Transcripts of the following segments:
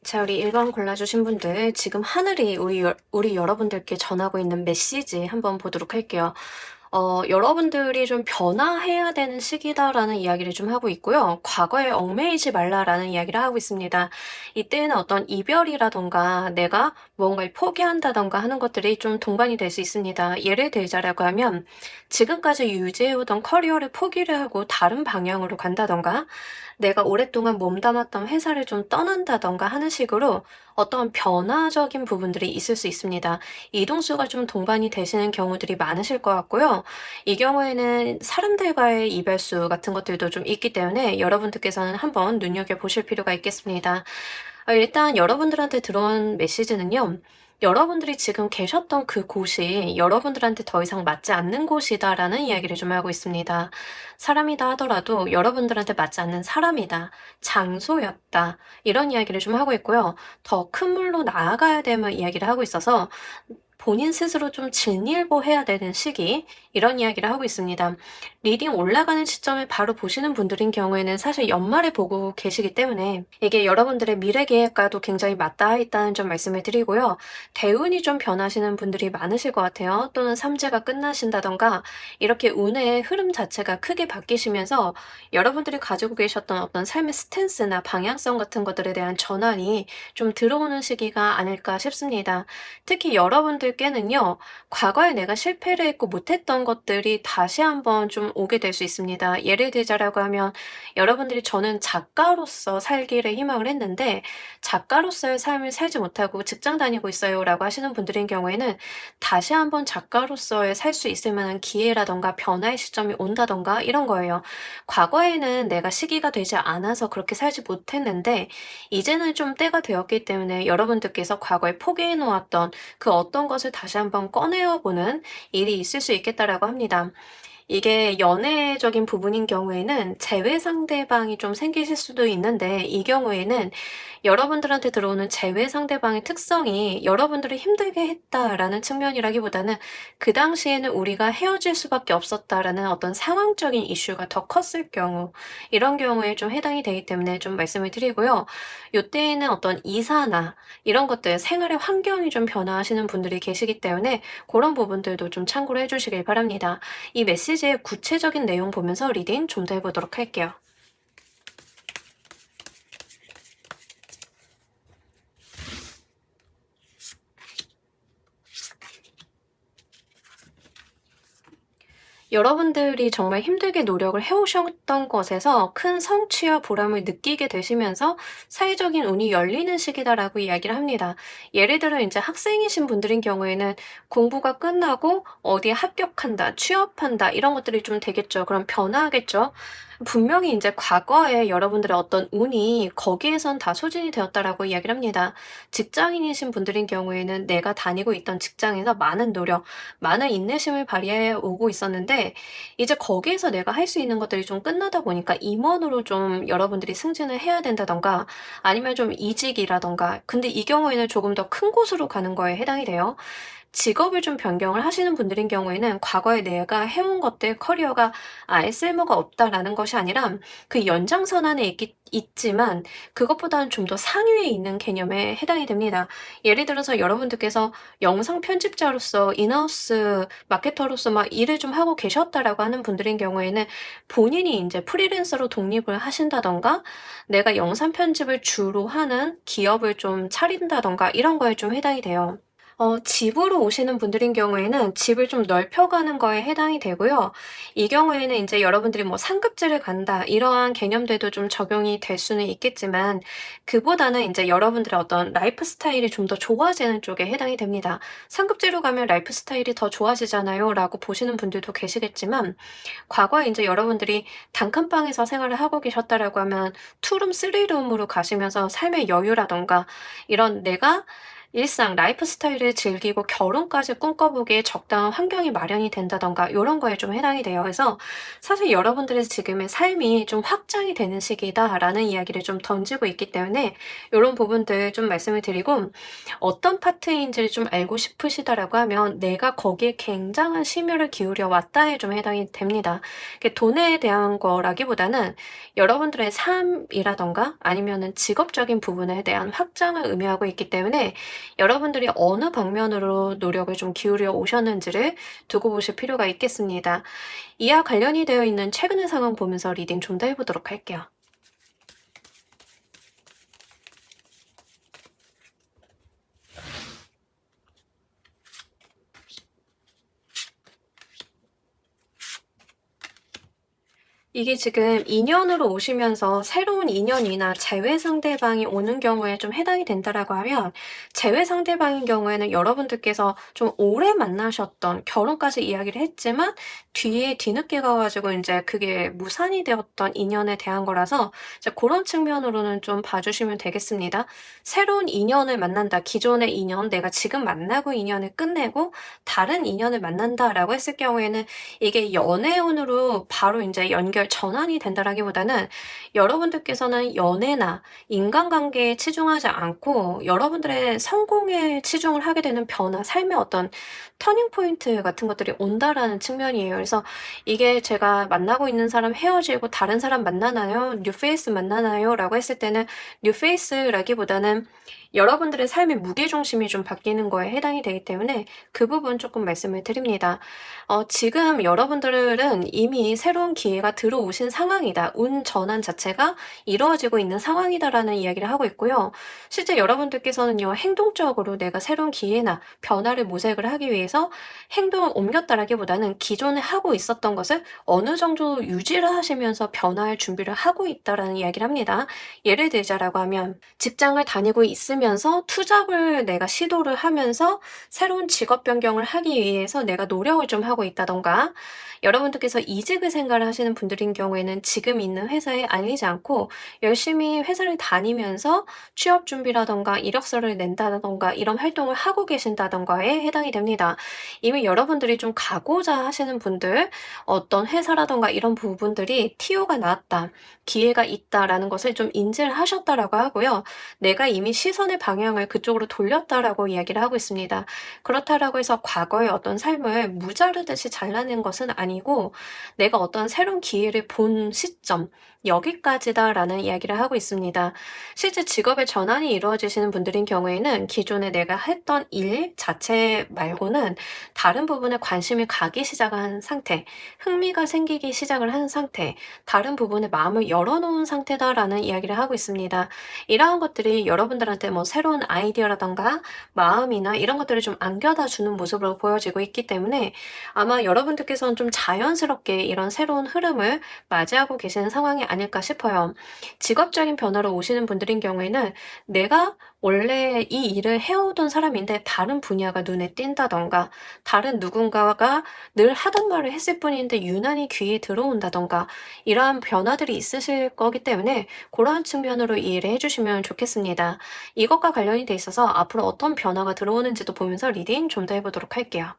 자, 우리 1번 골라주신 분들, 지금 하늘이 우리 여러분들께 전하고 있는 메시지 한번 보도록 할게요. 여러분들이 좀 변화해야 되는 시기다라는 이야기를 좀 하고 있고요. 과거에 얽매이지 말라라는 이야기를 하고 있습니다. 이때는 어떤 이별이라던가 내가 무언가를 포기한다던가 하는 것들이 좀 동반이 될 수 있습니다. 예를 들자라고 하면 지금까지 유지해오던 커리어를 포기를 하고 다른 방향으로 간다던가 내가 오랫동안 몸담았던 회사를 좀 떠난다던가 하는 식으로 어떤 변화적인 부분들이 있을 수 있습니다. 이동수가 좀 동반이 되시는 경우들이 많으실 것 같고요. 이 경우에는 사람들과의 이별수 같은 것들도 좀 있기 때문에 여러분들께서는 한번 눈여겨보실 필요가 있겠습니다. 일단 여러분들한테 들어온 메시지는요. 여러분들이 지금 계셨던 그곳이 여러분들한테 더 이상 맞지 않는 곳이다라는 이야기를 좀 하고 있습니다. 사람이다 하더라도 여러분들한테 맞지 않는 사람이다, 장소였다, 이런 이야기를 좀 하고 있고요. 더 큰 물로 나아가야 되는 이야기를 하고 있어서 본인 스스로 좀 진일보해야 되는 시기, 이런 이야기를 하고 있습니다. 리딩 올라가는 시점을 바로 보시는 분들인 경우에는 사실 연말에 보고 계시기 때문에 이게 여러분들의 미래 계획과도 굉장히 맞닿아 있다는 점 말씀을 드리고요. 대운이 좀 변하시는 분들이 많으실 것 같아요. 또는 삼재가 끝나신다던가 이렇게 운의 흐름 자체가 크게 바뀌시면서 여러분들이 가지고 계셨던 어떤 삶의 스탠스나 방향성 같은 것들에 대한 전환이 좀 들어오는 시기가 아닐까 싶습니다. 특히 여러분들께는요. 과거에 내가 실패를 했고 못했던 것들이 다시 한번 좀 오게 될 수 있습니다. 예를 들자라고 하면 여러분들이 저는 작가로서 살기를 희망을 했는데 작가로서의 삶을 살지 못하고 직장 다니고 있어요라고 하시는 분들인 경우에는 다시 한번 작가로서의 살 수 있을 만한 기회라던가 변화의 시점이 온다던가 이런 거예요. 과거에는 내가 시기가 되지 않아서 그렇게 살지 못했는데 이제는 좀 때가 되었기 때문에 여러분들께서 과거에 포기해 놓았던 그 어떤 것을 다시 한번 꺼내어 보는 일이 있을 수 있겠다라고 합니다. 이게 연애적인 부분인 경우에는 재회 상대방이 좀 생기실 수도 있는데 이 경우에는 여러분들한테 들어오는 재회 상대방의 특성이 여러분들을 힘들게 했다라는 측면이라기보다는 그 당시에는 우리가 헤어질 수밖에 없었다라는 어떤 상황적인 이슈가 더 컸을 경우 이런 경우에 좀 해당이 되기 때문에 좀 말씀을 드리고요. 요때에는 어떤 이사나 이런 것들 생활의 환경이 좀 변화하시는 분들이 계시기 때문에 그런 부분들도 좀 참고를 해주시길 바랍니다. 이 메시지의 구체적인 내용 보면서 리딩 좀 더 해보도록 할게요. 여러분들이 정말 힘들게 노력을 해오셨던 것에서 큰 성취와 보람을 느끼게 되시면서 사회적인 운이 열리는 시기다라고 이야기를 합니다. 예를 들어 이제 학생이신 분들인 경우에는 공부가 끝나고 어디에 합격한다, 취업한다 이런 것들이 좀 되겠죠. 그럼 변화하겠죠. 분명히 이제 과거에 여러분들의 어떤 운이 거기에선 다 소진이 되었다라고 이야기를 합니다. 직장인이신 분들인 경우에는 내가 다니고 있던 직장에서 많은 노력, 많은 인내심을 발휘해 오고 있었는데 이제 거기에서 내가 할 수 있는 것들이 좀 끝나다 보니까 임원으로 좀 여러분들이 승진을 해야 된다든가 아니면 좀 이직이라든가 근데 이 경우에는 조금 더 큰 곳으로 가는 거에 해당이 돼요. 직업을 좀 변경을 하시는 분들인 경우에는 과거에 내가 해온 것들 커리어가 아예 쓸모가 없다라는 것이 아니라 그 연장선 안에 있지만 그것보다는 좀 더 상위에 있는 개념에 해당이 됩니다. 예를 들어서 여러분들께서 영상 편집자로서 인하우스 마케터로서 막 일을 좀 하고 계셨다라고 하는 분들인 경우에는 본인이 인제 프리랜서로 독립을 하신다든가 내가 영상 편집을 주로 하는 기업을 좀 차린다든가 이런 거에 좀 해당이 돼요. 집으로 오시는 분들인 경우에는 집을 좀 넓혀가는 거에 해당이 되고요. 이 경우에는 인제 여러분들이 뭐 상급지를 간다 이러한 개념들도 좀 적용이 될 수는 있겠지만 그보다는 인제 여러분들의 어떤 라이프 스타일이 좀 더 좋아지는 쪽에 해당이 됩니다. "상급지로 가면 라이프 스타일이 더 좋아지잖아요."라고 보시는 분들도 계시겠지만 과거에 인제 여러분들이 단칸방에서 생활을 하고 계셨다라고 하면 투룸, 쓰리룸으로 가시면서 삶의 여유라든가 이런 내가 일상 라이프 스타일을 즐기고 결혼까지 꿈꿔보기에 적당한 환경이 마련이 된다든가 요런 거에 좀 해당이 돼요. 그래서 사실 여러분들의 지금의 삶이 좀 확장이 되는 시기다라는 이야기를 좀 던지고 있기 때문에 요런 부분들 좀 말씀을 드리고 어떤 파트인지를 좀 알고 싶으시다라고 하면 내가 거기에 굉장한 심혈을 기울여 왔다에 좀 해당이 됩니다. 이게 돈에 대한 거라기보다는 여러분들의 삶이라든가 아니면은 직업적인 부분에 대한 확장을 의미하고 있기 때문에 여러분들이 어느 방면으로 노력을 좀 기울여 오셨는지를 두고 보실 필요가 있겠습니다. 이와 관련이 되어 있는 최근의 상황 보면서 리딩 좀 더 해보도록 할게요. 이게 지금 인연으로 오시면서 새로운 인연이나 재회 상대방이 오는 경우에 좀 해당이 된다라고 하면 재회 상대방인 경우에는 여러분들께서 좀 오래 만나셨던 결혼까지 이야기를 했지만 뒤에 뒤늦게 가 가지고 인제 그게 무산이 되었던 인연에 대한 거라서 이제 고런 측면으로는 좀 봐 주시면 되겠습니다. 새로운 인연을 만난다. 기존의 인연, 내가 지금 만나고 인연을 끝내고 다른 인연을 만난다라고 했을 경우에는 이게 연애운으로 바로 인제 연결 전환이 된다라기보다는 여러분들께서는 연애나 인간관계에 치중하지 않고 여러분들의 성공에 치중을 하게 되는 변화, 삶의 어떤 터닝 포인트 같은 것들이 온다라는 측면이에요. 그래서 이게 제가 만나고 있는 사람 헤어지고 다른 사람 만나나요? 뉴 페이스 만나나요?라고 했을 때는 뉴 페이스라기보다는 여러분들의 삶의 무게중심이 좀 바뀌는 거에 해당이 되기 때문에 그 부분 쪼끔 말씀을 드립니다. 지금 여러분들은 이미 새로운 기회가 들어오신 상황이다. 운 전환 자체가 이루어지고 있는 상황이다라는 이야기를 하고 있고요. 실제 여러분들께서는요. 행동적으로 내가 새로운 기회나 변화를 모색을 하기 위해서 행동을 옮겼다라기보다는 기존에 하고 있었던 것을 어느 정도 유지를 하시면서 변화할 준비를 하고 있다라는 이야기를 합니다. 예를 들자라고 하면 직장을 다니고 있으면서 투잡을 내가 시도를 하면서 새로운 직업 변경을 하기 위해서 내가 노력을 좀 하고 있다든가 여러분들께서 이직을 생각을 하시는 분들인 경우에는 지금 있는 회사에 알리지 않고 열심히 회사를 다니면서 취업 준비라든가 이력서를 낸다든가 이런 활동을 하고 계신다든가에 해당이 됩니다. 이미 여러분들이 좀 가고자 하시는 분들 어떤 회사라든가 이런 부분들이 TO가 나왔다. 기회가 있다라는 것을 좀 인지를 하셨다라고 하고요. 내가 이미 시선의 방향을 그쪽으로 돌렸다라고 이야기를 하고 있습니다. 그렇다라고 해서 과거의 어떤 삶을 무자르듯이 잘라낸 것은 아니고 내가 어떤 새로운 기회를 본 시점 여기까지다라는 이야기를 하고 있습니다. 실제 직업의 전환이 이루어지시는 분들인 경우에는 기존에 내가 했던 일 자체 말고는 다른 부분에 관심이 가기 시작한 상태, 흥미가 생기기 시작을 한 상태, 다른 부분에 마음을 열어놓은 상태다라는 이야기를 하고 있습니다. 이러한 것들이 여러분들한테 뭐 새로운 아이디어라든가 마음이나 이런 것들을 좀 안겨다 주는 모습으로 보여지고 있기 때문에 아마 여러분들께서는 좀 자연스럽게 이런 새로운 흐름을 맞이하고 계시는 상황이 아닐까 싶어요. 직업적인 변화로 오시는 분들인 경우에는 내가 원래 이 일을 해오던 사람인데 다른 분야가 눈에 띈다든가, 다른 누군가가 늘 하던 말을 했을 뿐인데 유난히 귀에 들어온다든가, 이러한 변화들이 있으실 거기 때문에 그러한 측면으로 이해를 해주시면 좋겠습니다. 이것과 관련이 돼 있어서 앞으로 어떤 변화가 들어오는지도 보면서 리딩 좀 더 해보도록 할게요.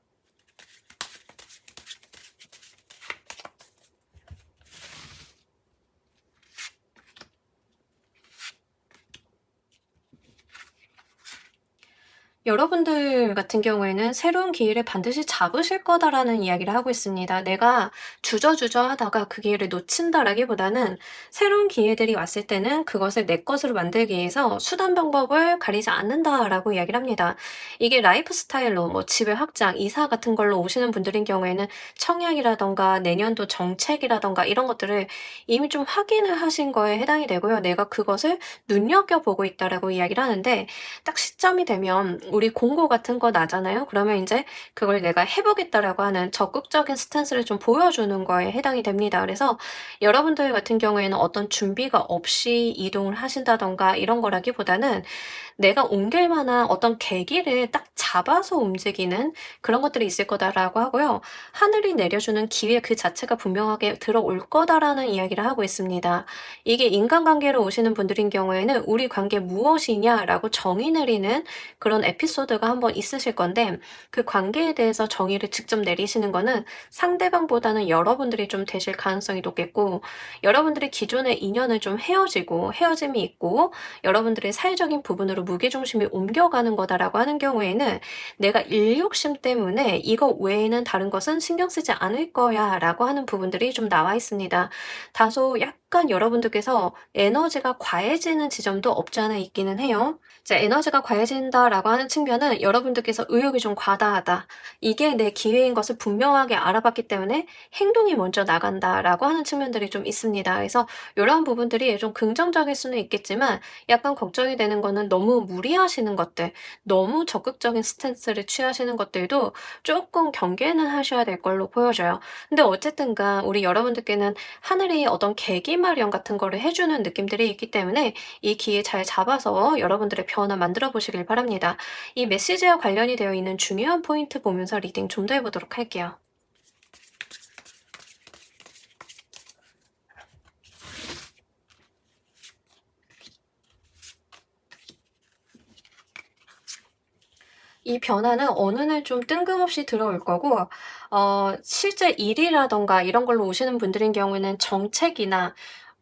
여러분들 같은 경우에는 새로운 기회를 반드시 잡으실 거다라는 이야기를 하고 있습니다. 내가 주저주저 하다가 그 기회를 놓친다라기보다는 새로운 기회들이 왔을 때는 그것을 내 것으로 만들기 위해서 수단 방법을 가리지 않는다라고 이야기를 합니다. 이게 라이프 스타일로 뭐 집의 확장, 이사 같은 걸로 오시는 분들인 경우에는 청약이라던가 내년도 정책이라던가 이런 것들을 이미 좀 확인을 하신 거에 해당이 되고요. 내가 그것을 눈여겨보고 있다라고 이야기를 하는데, 딱 시점이 되면 우리 공고 같은 거 나잖아요. 그러면 인제 그걸 내가 해 보겠다라고 하는 적극적인 스탠스를 좀 보여주는 거에 해당이 됩니다. 그래서 여러분들 같은 경우에는 어떤 준비가 없이 이동을 하신다든가 이런 거라기보다는 내가 옮길 만한 어떤 계기를 딱 잡아서 움직이는 그런 것들이 있을 거다라고 하고요. 하늘이 내려주는 기회 그 자체가 분명하게 들어올 거다라는 이야기를 하고 있습니다. 이게 인간관계로 오시는 분들인 경우에는 '우리 관계 무엇이냐?'라고 정의 내리는 그런 에피소드가 한번 있으실 건데, 그 관계에 대해서 정의를 직접 내리시는 거는 상대방보다는 여러분들이 좀 되실 가능성이 높겠고, 여러분들이 기존의 인연을 좀 헤어지고 헤어짐이 있고 여러분들의 사회적인 부분으로 무게중심이 옮겨가는 거다라고 하는 경우에는 내가 일욕심 때문에 이거 외에는 다른 것은 신경 쓰지 않을 거야 라고 하는 부분들이 좀 나와 있습니다. 다소 약간 여러분들께서 에너지가 과해지는 지점도 없지 않아 있기는 해요. 이제 에너지가 과해진다라고 하는 측면은 여러분들께서 의욕이 좀 과다하다, 이게 내 기회인 것을 분명하게 알아봤기 때문에 행동이 먼저 나간다라고 하는 측면들이 좀 있습니다. 그래서 이런 부분들이 좀 긍정적일 수는 있겠지만 약간 걱정이 되는 거는 너무 무리하시는 것들, 너무 적극적인 스탠스를 취하시는 것들도 조금 경계는 하셔야 될 걸로 보여져요. 근데 어쨌든간 우리 여러분들께는 하늘이 어떤 계기 마련 같은 거를 해주는 느낌들이 있기 때문에 이 기회 잘 잡아서 여러분들의 변화 만들어 보시길 바랍니다. 이 메시지와 관련이 되어 있는 중요한 포인트 보면서 리딩 좀 더 해보도록 할게요. 이 변화는 어느 날 좀 뜬금없이 들어올 거고, 실제 일이라든가 이런 걸로 오시는 분들인 경우에는 정책이나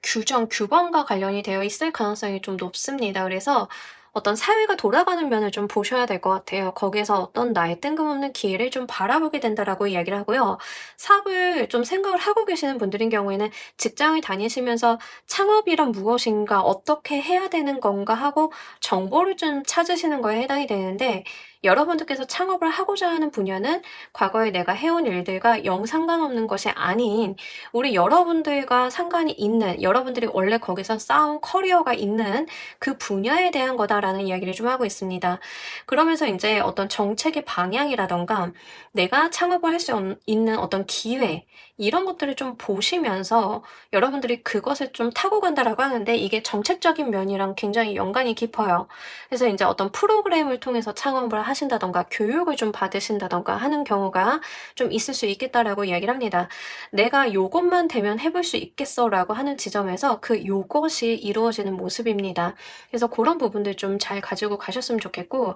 규정, 규범과 관련이 되어 있을 가능성이 좀 높습니다. 그래서 어떤 사회가 돌아가는 면을 좀 보셔야 될 것 같아요. 거기에서 어떤 나의 뜬금없는 기회를 좀 바라보게 된다라고 이야기를 하고요. 사업을 좀 생각을 하고 계시는 분들인 경우에는 직장을 다니시면서 창업이란 무엇인가, 어떻게 해야 되는 건가 하고 정보를 좀 찾으시는 거에 해당이 되는데, 여러분들께서 창업을 하고자 하는 분야는 과거에 내가 해온 일들과 영 상관없는 것이 아닌 우리 여러분들과 상관이 있는, 여러분들이 원래 거기서 쌓은 커리어가 있는 그 분야에 대한 거다라는 이야기를 좀 하고 있습니다. 그러면서 인제 어떤 정책의 방향이라든가 내가 창업을 할 수 있는 어떤 기회, 이런 것들을 좀 보시면서 여러분들이 그것을 좀 타고 간다라고 하는데, 이게 정책적인 면이랑 굉장히 연관이 깊어요. 그래서 인제 어떤 프로그램을 통해서 창업을 하신다든가 교육을 좀 받으신다든가 하는 경우가 좀 있을 수 있겠다라고 이야기를 합니다. '내가 요것만 되면 해볼 수 있겠어.'라고 하는 지점에서 그 요것이 이루어지는 모습입니다. 그래서 고런 부분들 좀 잘 가지고 가셨으면 좋겠고,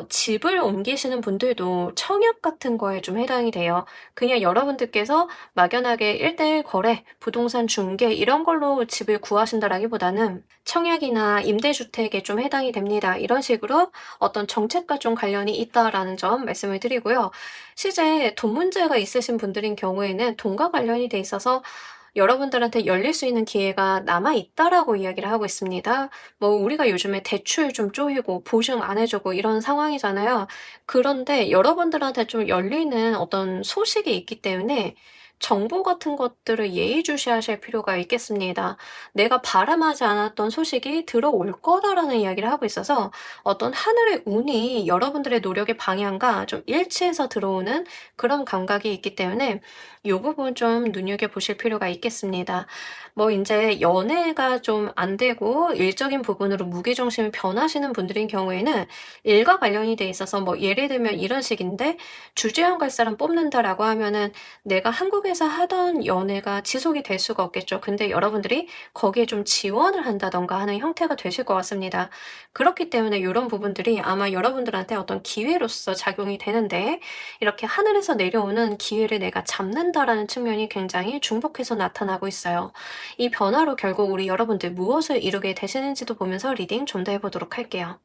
집을 옮기시는 분들도 청약 같은 거에 좀 해당이 돼요. 그냥 여러분들께서 막연하게 1:1 거래, 부동산 중개 이런 걸로 집을 구하신다라기보다는 청약이나 임대주택에 좀 해당이 됩니다. 이런 식으로 어떤 정책과 좀 관련이 있다라는 점 말씀을 드리고요. 실제 돈 문제가 있으신 분들인 경우에는 돈과 관련이 돼 있어서 여러분들한테 열릴 수 있는 기회가 남아 있다라고 이야기를 하고 있습니다. 뭐 우리가 요즘에 대출 좀 쪼이고 보증 안 해 주고 이런 상황이잖아요. 그런데 여러분들한테 좀 열리는 어떤 소식이 있기 때문에 정보 같은 것들을 예의주시하실 필요가 있겠습니다. 내가 바람하지 않았던 소식이 들어올 거다라는 이야기를 하고 있어서 어떤 하늘의 운이 여러분들의 노력의 방향과 좀 일치해서 들어오는 그런 감각이 있기 때문에 요 부분 좀 눈여겨보실 필요가 있겠습니다. 뭐 인제 연애가 좀 안 되고 일적인 부분으로 무게중심이 변하시는 분들인 경우에는 일과 관련이 돼 있어서 뭐 예를 들면 이런 식인데 "주재원 갈 사람 뽑는다."라고 하면은 내가 한국에서 하던 연애가 지속이 될 수가 없겠죠. 근데 여러분들이 거기에 좀 지원을 한다든가 하는 형태가 되실 것 같습니다. 그렇기 때문에 요런 부분들이 아마 여러분들한테 어떤 기회로서 작용이 되는데 이렇게 '하늘에서 내려오는 기회를 내가 잡는다.'라는 측면이 굉장히 중복해서 나타나고 있어요. 이 변화로 결국 우리 여러분들 무엇을 이루게 되시는지도 보면서 리딩 좀 더 해 보도록 할게요.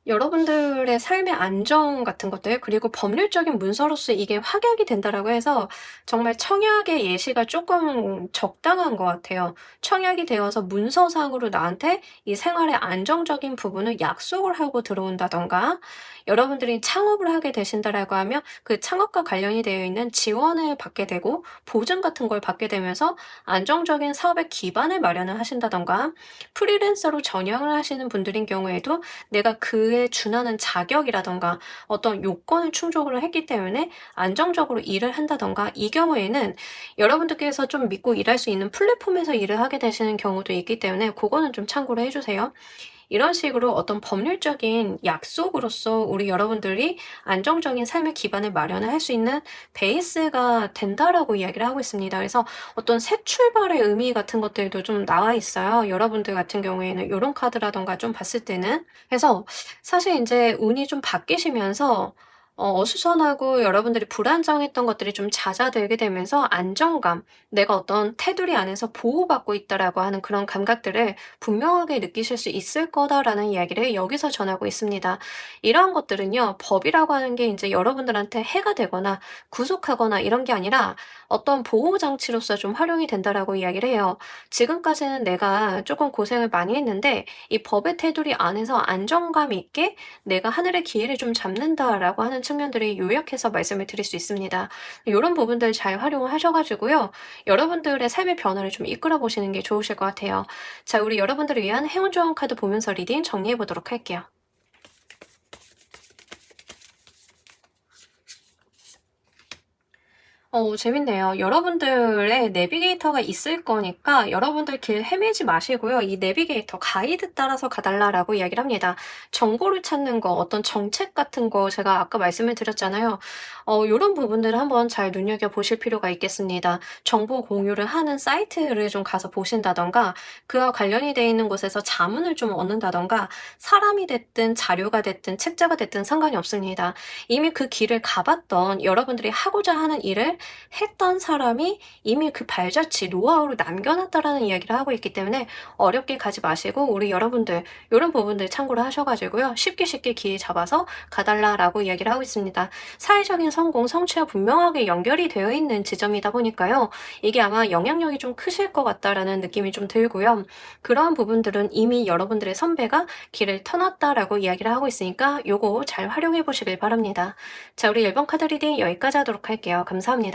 여러분들의 삶의 안정 같은 것들 그리고 법률적인 문서로서 이게 확약이 된다라고 해서 정말 청약의 예시가 조금 적당한 것 같아요. 청약이 되어서 문서상으로 나한테 이 생활의 안정적인 부분을 약속을 하고 들어온다든가 여러분들이 창업을 하게 되신다라고 하면 그 창업과 관련이 되어 있는 지원을 받게 되고 보증 같은 걸 받게 되면서 안정적인 사업의 기반을 마련을 하신다든가 프리랜서로 전향을 하시는 분들인 경우에도 내가 그에 준하는 자격이라든가 어떤 요건을 충족을 했기 때문에 안정적으로 일을 한다든가 이 경우에는 여러분들께서 좀 믿고 일할 수 있는 플랫폼에서 일을 하게 되시는 경우도 있기 때문에 고거는 좀 참고를 해 주세요. 이런 식으로 어떤 법률적인 약속으로서 우리 여러분들이 안정적인 삶의 기반을 마련을 할 수 있는 베이스가 된다라고 이야기를 하고 있습니다. 그래서 어떤 새 출발의 의미 같은 것들도 좀 나와 있어요. 여러분들 같은 경우에는 요런 카드라든가 좀 봤을 때는. 그래서 사실 인제 운이 좀 바뀌시면서 어수선하고 여러분들이 불안정했던 것들이 좀 잦아들게 되면서 안정감, '내가 어떤 테두리 안에서 보호받고 있다.'라고 하는 그런 감각들을 분명하게 느끼실 수 있을 거다라는 이야기를 여기서 전하고 있습니다. 이러한 것들은요, 법이라고 하는 게 인제 여러분들한테 해가 되거나 구속하거나 이런 게 아니라 어떤 보호 장치로서 좀 활용이 된다라고 이야기를 해요. 지금까지는 내가 쪼끔 고생을 많이 했는데 이 법의 테두리 안에서 안정감 있게 '내가 하늘의 기회를 좀 잡는다.'라고 하는 측면들이 요약해서 말씀을 드릴 수 있습니다. 요런 부분들 잘 활용을 하셔 가지고요. 여러분들의 삶의 변화를 좀 이끌어 보시는 게 좋으실 것 같아요. 자, 우리 여러분들을 위한 행운 조언 카드 보면서 리딩 정리해 보도록 할게요. 재밌네요. 여러분들의 내비게이터가 있을 거니까 여러분들 길 헤매지 마시고요. 이 내비게이터 가이드 따라서 가달라라고 이야기를 합니다. 정보를 찾는 거, 어떤 정책 같은 거 제가 아까 말씀을 드렸잖아요. 요런 부분들을 한번 잘 눈여겨보실 필요가 있겠습니다. 정보 공유를 하는 사이트를 좀 가서 보신다든가 그와 관련이 돼 있는 곳에서 자문을 좀 얻는다든가 사람이 됐든 자료가 됐든 책자가 됐든 상관이 없습니다. 이미 그 길을 가봤던 여러분들이 하고자 하는 일을 했던 사람이 이미 그 발자취, 노하우를 남겨놨다라는 이야기를 하고 있기 때문에 어렵게 가지 마시고 우리 여러분들 요런 부분들 참고를 하셔 가지고요. 쉽게 쉽게 기회 잡아서 가달라라고 이야기를 하고 있습니다. 사회적인 성공, 성취와 분명하게 연결이 되어 있는 지점이다 보니까요. 이게 아마 영향력이 좀 크실 것 같다라는 느낌이 좀 들고요. 그러한 부분들은 이미 여러분들의 선배가 길을 터놨다라고 이야기를 하고 있으니까 요거 잘 활용해 보시길 바랍니다. 자, 우리 1번 카드 리딩 여기까지 하도록 할게요. 감사합니다.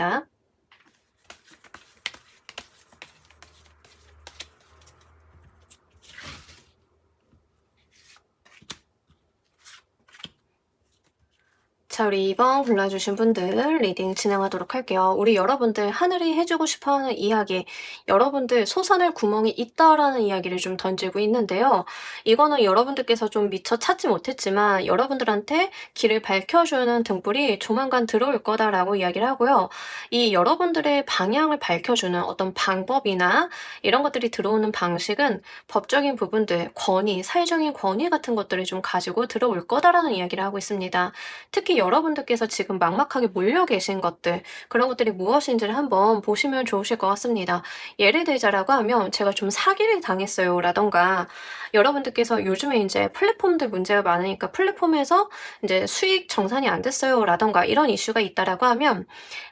자, 우리 2번 골라주신 분들 리딩 진행하도록 할게요. 우리 여러분들 하늘이 해주고 싶어하는 이야기, 여러분들 솟아날 구멍이 있다라는 이야기를 좀 던지고 있는데요. 이거는 여러분들께서 좀 미처 찾지 못했지만 여러분들한테 길을 밝혀주는 등불이 조만간 들어올 거다라고 이야기를 하고요. 이 여러분들의 방향을 밝혀주는 어떤 방법이나 이런 것들이 들어오는 방식은 법적인 부분들, 권위, 사회적인 권위 같은 것들을 좀 가지고 들어올 거다라는 이야기를 하고 있습니다. 특히 여러분들께서 지금 막막하게 몰려 계신 것들, 그런 것들이 무엇인지를 한번 보시면 좋으실 것 같습니다. 예를 들자라고 하면 제가 좀 사기를 당했어요 라던가 여러분들께서 요즘에 이제 플랫폼들 문제가 많으니까 플랫폼에서 이제 수익 정산이 안 됐어요 라던가 이런 이슈가 있다라고 하면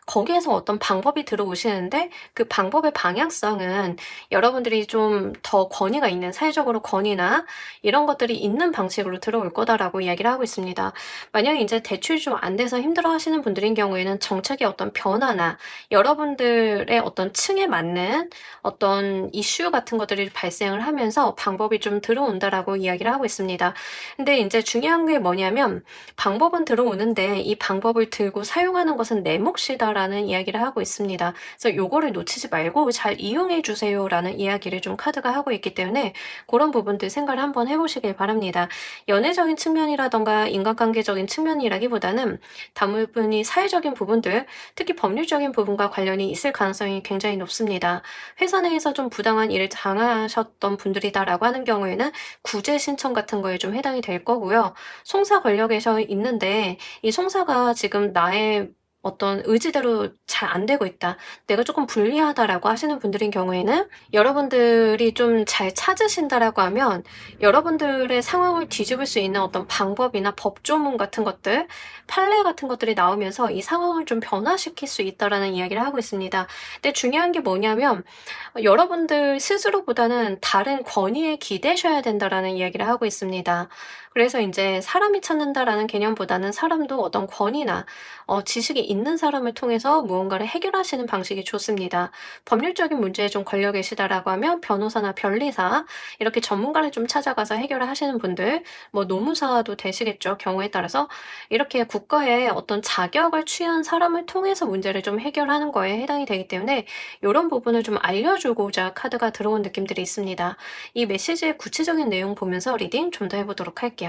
거기에서 어떤 방법이 들어오시는데 그 방법의 방향성은 여러분들이 좀 더 권위가 있는 사회적으로 권위나 이런 것들이 있는 방식으로 들어올 거다라고 이야기를 하고 있습니다. 만약에 인제 대출이 좀 안 돼서 힘들어하시는 분들인 경우에는 정책의 어떤 변화나 여러분들의 어떤 층에 맞는 어떤 이슈 같은 것들이 발생을 하면서 방법이 좀 들어온다라고 이야기를 하고 있습니다. 근데 인제 중요한 게 뭐냐면 방법은 들어오는데 이 방법을 들고 사용하는 것은 내 몫이다라는 이야기를 하고 있습니다. 그래서 요거를 놓치지 말고 잘 이용해 주세요라는 이야기를 좀 카드가 하고 있기 때문에 고런 부분들 생각을 한번 해 보시길 바랍니다. 연애적인 측면이라든가 인간관계적인 측면이라기보다는 다분히 사회적인 부분들, 특히 법률적인 부분과 관련이 있을 가능성이 굉장히 높습니다. 회사 내에서 좀 부당한 일을 당하셨던 분들이다라고 하는 경우에는 구제 신청 같은 거에 좀 해당이 될 거고요. 송사 권력에서 있는데 이 송사가 지금 나의 어떤 의지대로 잘 안 되고 있다. 내가 조금 불리하다라고 하시는 분들인 경우에는 여러분들이 좀 잘 찾으신다라고 하면 여러분들의 상황을 뒤집을 수 있는 어떤 방법이나 법조문 같은 것들, 판례 같은 것들이 나오면서 이 상황을 좀 변화시킬 수 있다라는 이야기를 하고 있습니다. 근데 중요한 게 뭐냐면 여러분들 스스로보다는 다른 권위에 기대셔야 된다라는 이야기를 하고 있습니다. 그래서 인제 사람이 찾는다라는 개념보다는 사람도 어떤 권위나 지식이 있는 사람을 통해서 무언가를 해결하시는 방식이 좋습니다. 법률적인 문제에 좀 걸려 계시다라고 하면 변호사나 변리사 이렇게 전문가를 좀 찾아가서 해결을 하시는 분들, 뭐 노무사도 되시겠죠, 경우에 따라서. 이렇게 국가의 어떤 자격을 취한 사람을 통해서 문제를 좀 해결하는 거에 해당이 되기 때문에 요런 부분을 좀 알려주고자 카드가 들어온 느낌들이 있습니다. 이 메시지의 구체적인 내용 보면서 리딩 좀 더 해 보도록 할게요.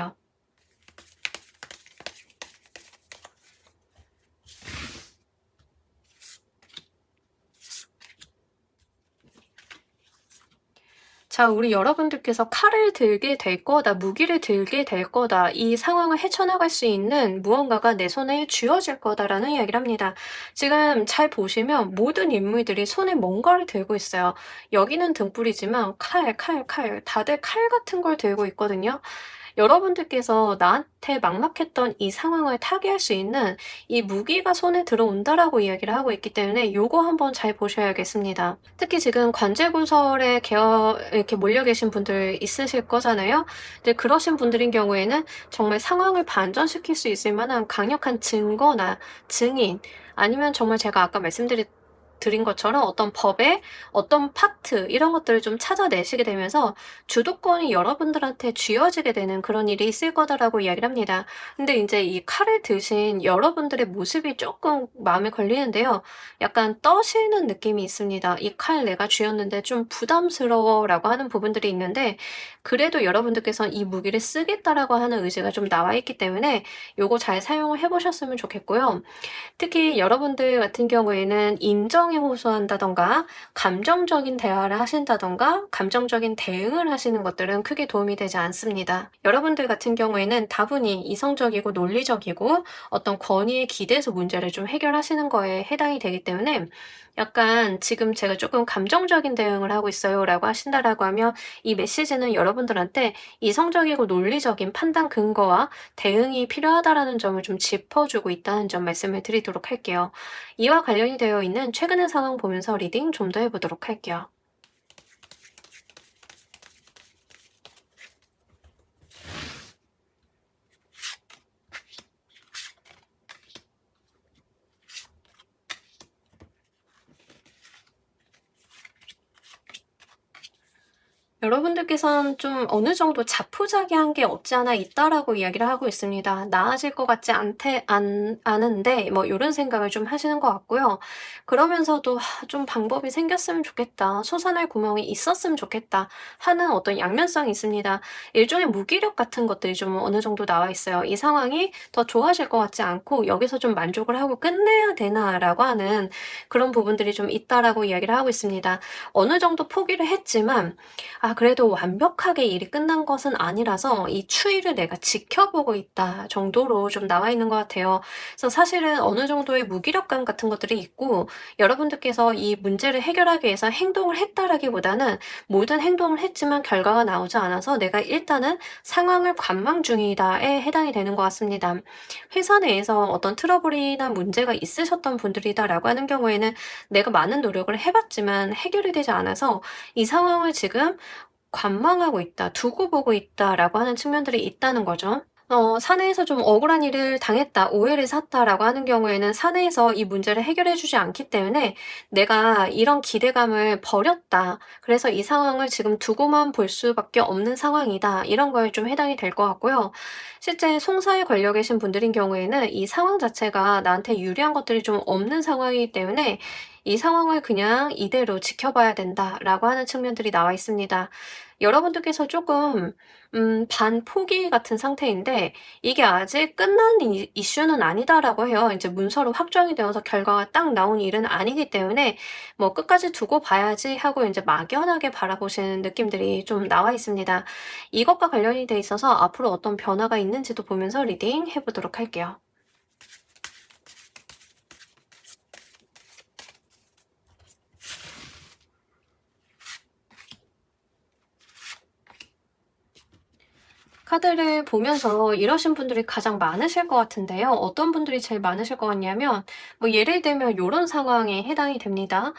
자, 우리 여러분들께서 칼을 들게 될 거다, 무기를 들게 될 거다, 이 상황을 헤쳐나갈 수 있는 무언가가 내 손에 쥐어질 거다라는 이야기를 합니다. 지금 잘 보시면 모든 인물들이 손에 뭔가를 들고 있어요. 여기는 등불이지만 칼, 다들 칼 같은 걸 들고 있거든요. 여러분들께서 나한테 막막했던 이 상황을 타개할 수 있는 이 무기가 손에 들어온다라고 이야기를 하고 있기 때문에 요거 한번 잘 보셔야겠습니다. 특히 지금 관제구설에 이렇게 몰려 계신 분들 있으실 거잖아요. 근데 그러신 분들인 경우에는 정말 상황을 반전시킬 수 있을 만한 강력한 증거나 증인, 아니면 정말 제가 아까 드린 것처럼 어떤 법의 어떤 파트 이런 것들을 좀 찾아내시게 되면서 주도권이 여러분들한테 쥐어지게 되는 그런 일이 있을 거다라고 이야기를 합니다. 근데 인제 이 칼을 드신 여러분들의 모습이 쪼끔 마음에 걸리는데요. 약간 떠시는 느낌이 있습니다. "이 칼 내가 쥐었는데 좀 부담스러워."라고 하는 부분들이 있는데, 그래도 여러분들께서는 이 무기를 쓰겠다라고 하는 의지가 좀 나와 있기 때문에 요거 잘 사용을 해 보셨으면 좋겠고요. 특히 여러분들 같은 경우에는 인정에 호소한다든가 감정적인 대화를 하신다든가 감정적인 대응을 하시는 것들은 크게 도움이 되지 않습니다. 여러분들 같은 경우에는 다분히 이성적이고 논리적이고 어떤 권위에 기대서 문제를 좀 해결하시는 거에 해당이 되기 때문에, 약간 지금 제가 조금 감정적인 대응을 하고 있어요라고 하신다라고 하면 이 메시지는 여러분들한테 이성적이고 논리적인 판단 근거와 대응이 필요하다라는 점을 좀 짚어주고 있다는 점 말씀을 드리도록 할게요. 이와 관련이 되어 있는 최근의 상황 보면서 리딩 좀 더 해보도록 할게요. 여러분들께서는 좀 어느 정도 자포자기한 게 없지 않아 있다라고 이야기를 하고 있습니다. 나아질 것 같지 않은데 뭐 요런 생각을 좀 하시는 것 같고요. 그러면서도 '좀 방법이 생겼으면 좋겠다. 솟아날 구멍이 있었으면 좋겠다.' 하는 어떤 양면성이 있습니다. 일종의 무기력 같은 것들이 좀 어느 정도 나와 있어요. '이 상황이 더 좋아질 것 같지 않고 여기서 좀 만족을 하고 끝내야 되나.'라고 하는 그런 부분들이 좀 있다라고 이야기를 하고 있습니다. 어느 정도 포기를 했지만 아 그래도 완벽하게 일이 끝난 것은 아니라서 이 추이를 내가 지켜보고 있다 정도로 좀 나와 있는 것 같아요. 그래서 사실은 어느 정도의 무기력감 같은 것들이 있고 여러분들께서 이 문제를 해결하기 위해서 행동을 했다라기보다는 모든 행동을 했지만 결과가 나오지 않아서 내가 일단은 상황을 관망 중이다에 해당이 되는 것 같습니다. 회사 내에서 어떤 트러블이나 문제가 있으셨던 분들이다라고 하는 경우에는 내가 많은 노력을 해봤지만 해결이 되지 않아서 이 상황을 지금 관망하고 있다, 두고 보고 있다라고 하는 측면들이 있다는 거죠. 사내에서 좀 억울한 일을 당했다, 오해를 샀다라고 하는 경우에는 사내에서 이 문제를 해결해 주지 않기 때문에 '내가 이런 기대감을 버렸다. 그래서 이 상황을 지금 두고만 볼 수밖에 없는 상황이다.' 이런 거에 좀 해당이 될 것 같고요. 실제 송사에 걸려 계신 분들인 경우에는 이 상황 자체가 나한테 유리한 것들이 좀 없는 상황이기 때문에 '이 상황을 그냥 이대로 지켜봐야 된다.'라고 하는 측면들이 나와 있습니다. 여러분들께서 조금 반포기 같은 상태인데 이게 아직 끝난 이슈는 아니다라고 해요. 이제 문서로 확정이 되어서 결과가 딱 나온 일은 아니기 때문에 뭐 '끝까지 두고 봐야지.' 하고 이제 막연하게 바라보시는 느낌들이 좀 나와 있습니다. 이것과 관련이 돼 있어서 앞으로 어떤 변화가 있는지도 보면서 리딩 해 보도록 할게요. 카드를 보면서 이러신 분들이 가장 많으실 것 같은데요. 어떤 분들이 제일 많으실 것 같냐면 뭐 예를 들면 요런 상황에 해당이 됩니다.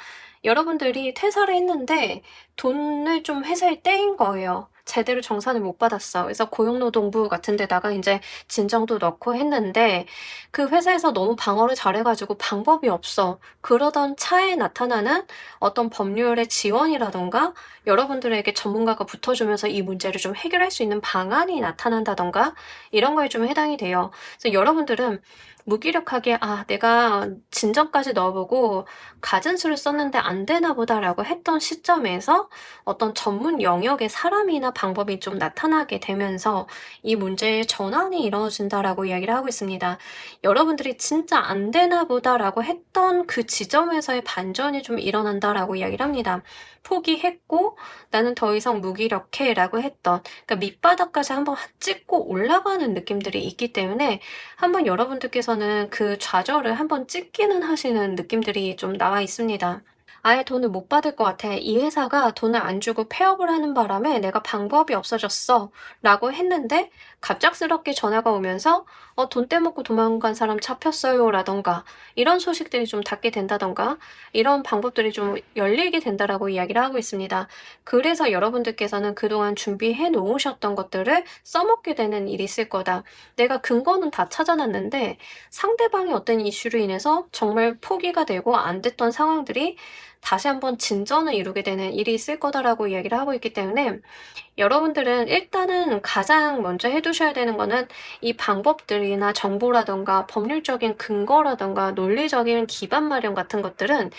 여러분들이 퇴사를 했는데 돈을 좀 회사에 떼인 거예요. 제대로 정산을 못 받았어. 그래서 고용노동부 같은 데다가 인제 진정도 넣고 했는데 그 회사에서 너무 방어를 잘해 가지고 방법이 없어. 그러던 차에 나타나는 어떤 법률의 지원이라든가 여러분들에게 전문가가 붙어주면서 이 문제를 좀 해결할 수 있는 방안이 나타난다든가 이런 거에 좀 해당이 돼요. 그래서 여러분들은 무기력하게 '아 내가 진정까지 넣어 보고 갖은 수를 썼는데 안 되나 보다.'라고 했던 시점에서 어떤 전문 영역의 사람이나 방법이 좀 나타나게 되면서 "이 문제의 전환이 이루어진다."라고 이야기를 하고 있습니다. 여러분들이 '진짜 안 되나 보다.'라고 했던 그 지점에서의 반전이 좀 일어난다라고 이야기를 합니다. 포기했고 '나는 더 이상 무기력해.'라고 했던 그러니까 밑바닥까지 한번 찍고 올라가는 느낌들이 있기 때문에 한번 여러분들께서는 그 좌절을 한번 찍기는 하시는 느낌들이 좀 나와 있습니다. 아예 돈을 못 받을 것 같아. 이 회사가 돈을 안 주고 폐업을 하는 바람에 내가 방법이 없어졌어. 라고 했는데 갑작스럽게 전화가 오면서 돈 떼먹고 도망간 사람 잡혔어요. 라던가 이런 소식들이 좀 닿게 된다던가 이런 방법들이 좀 열리게 된다라고 이야기를 하고 있습니다. 그래서 여러분들께서는 그동안 준비해 놓으셨던 것들을 써먹게 되는 일이 있을 거다. 내가 근거는 다 찾아놨는데 상대방의 어떤 이슈로 인해서 정말 포기가 되고 안 됐던 상황들이 다시 한번 진전을 이루게 되는 일이 있을 거다라고 이야기를 하고 있기 때문에 여러분들은 일단은 가장 먼저 해 두셔야 되는 거는 이 방법들이나 정보라든가 법률적인 근거라든가 논리적인 기반 마련 같은 것들은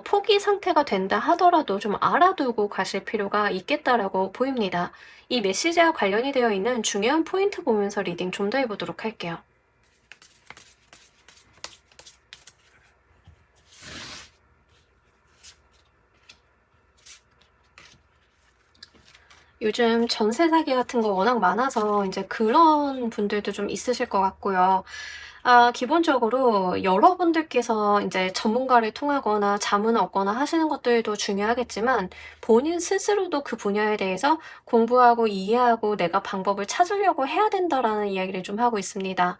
포기 상태가 된다 하더라도 좀 알아두고 가실 필요가 있겠다라고 보입니다. 이 메시지와 관련이 되어 있는 중요한 포인트 보면서 리딩 좀 더 해 보도록 할게요. 요즘 전세 사기 같은 거 워낙 많아서 인제 그런 분들도 좀 있으실 것 같고요. 기본적으로 여러분들께서 인제 전문가를 통하거나 자문을 얻거나 하시는 것들도 중요하겠지만 본인 스스로도 그 분야에 대해서 공부하고 이해하고 '내가 방법을 찾으려고 해야 된다.'라는 이야기를 좀 하고 있습니다.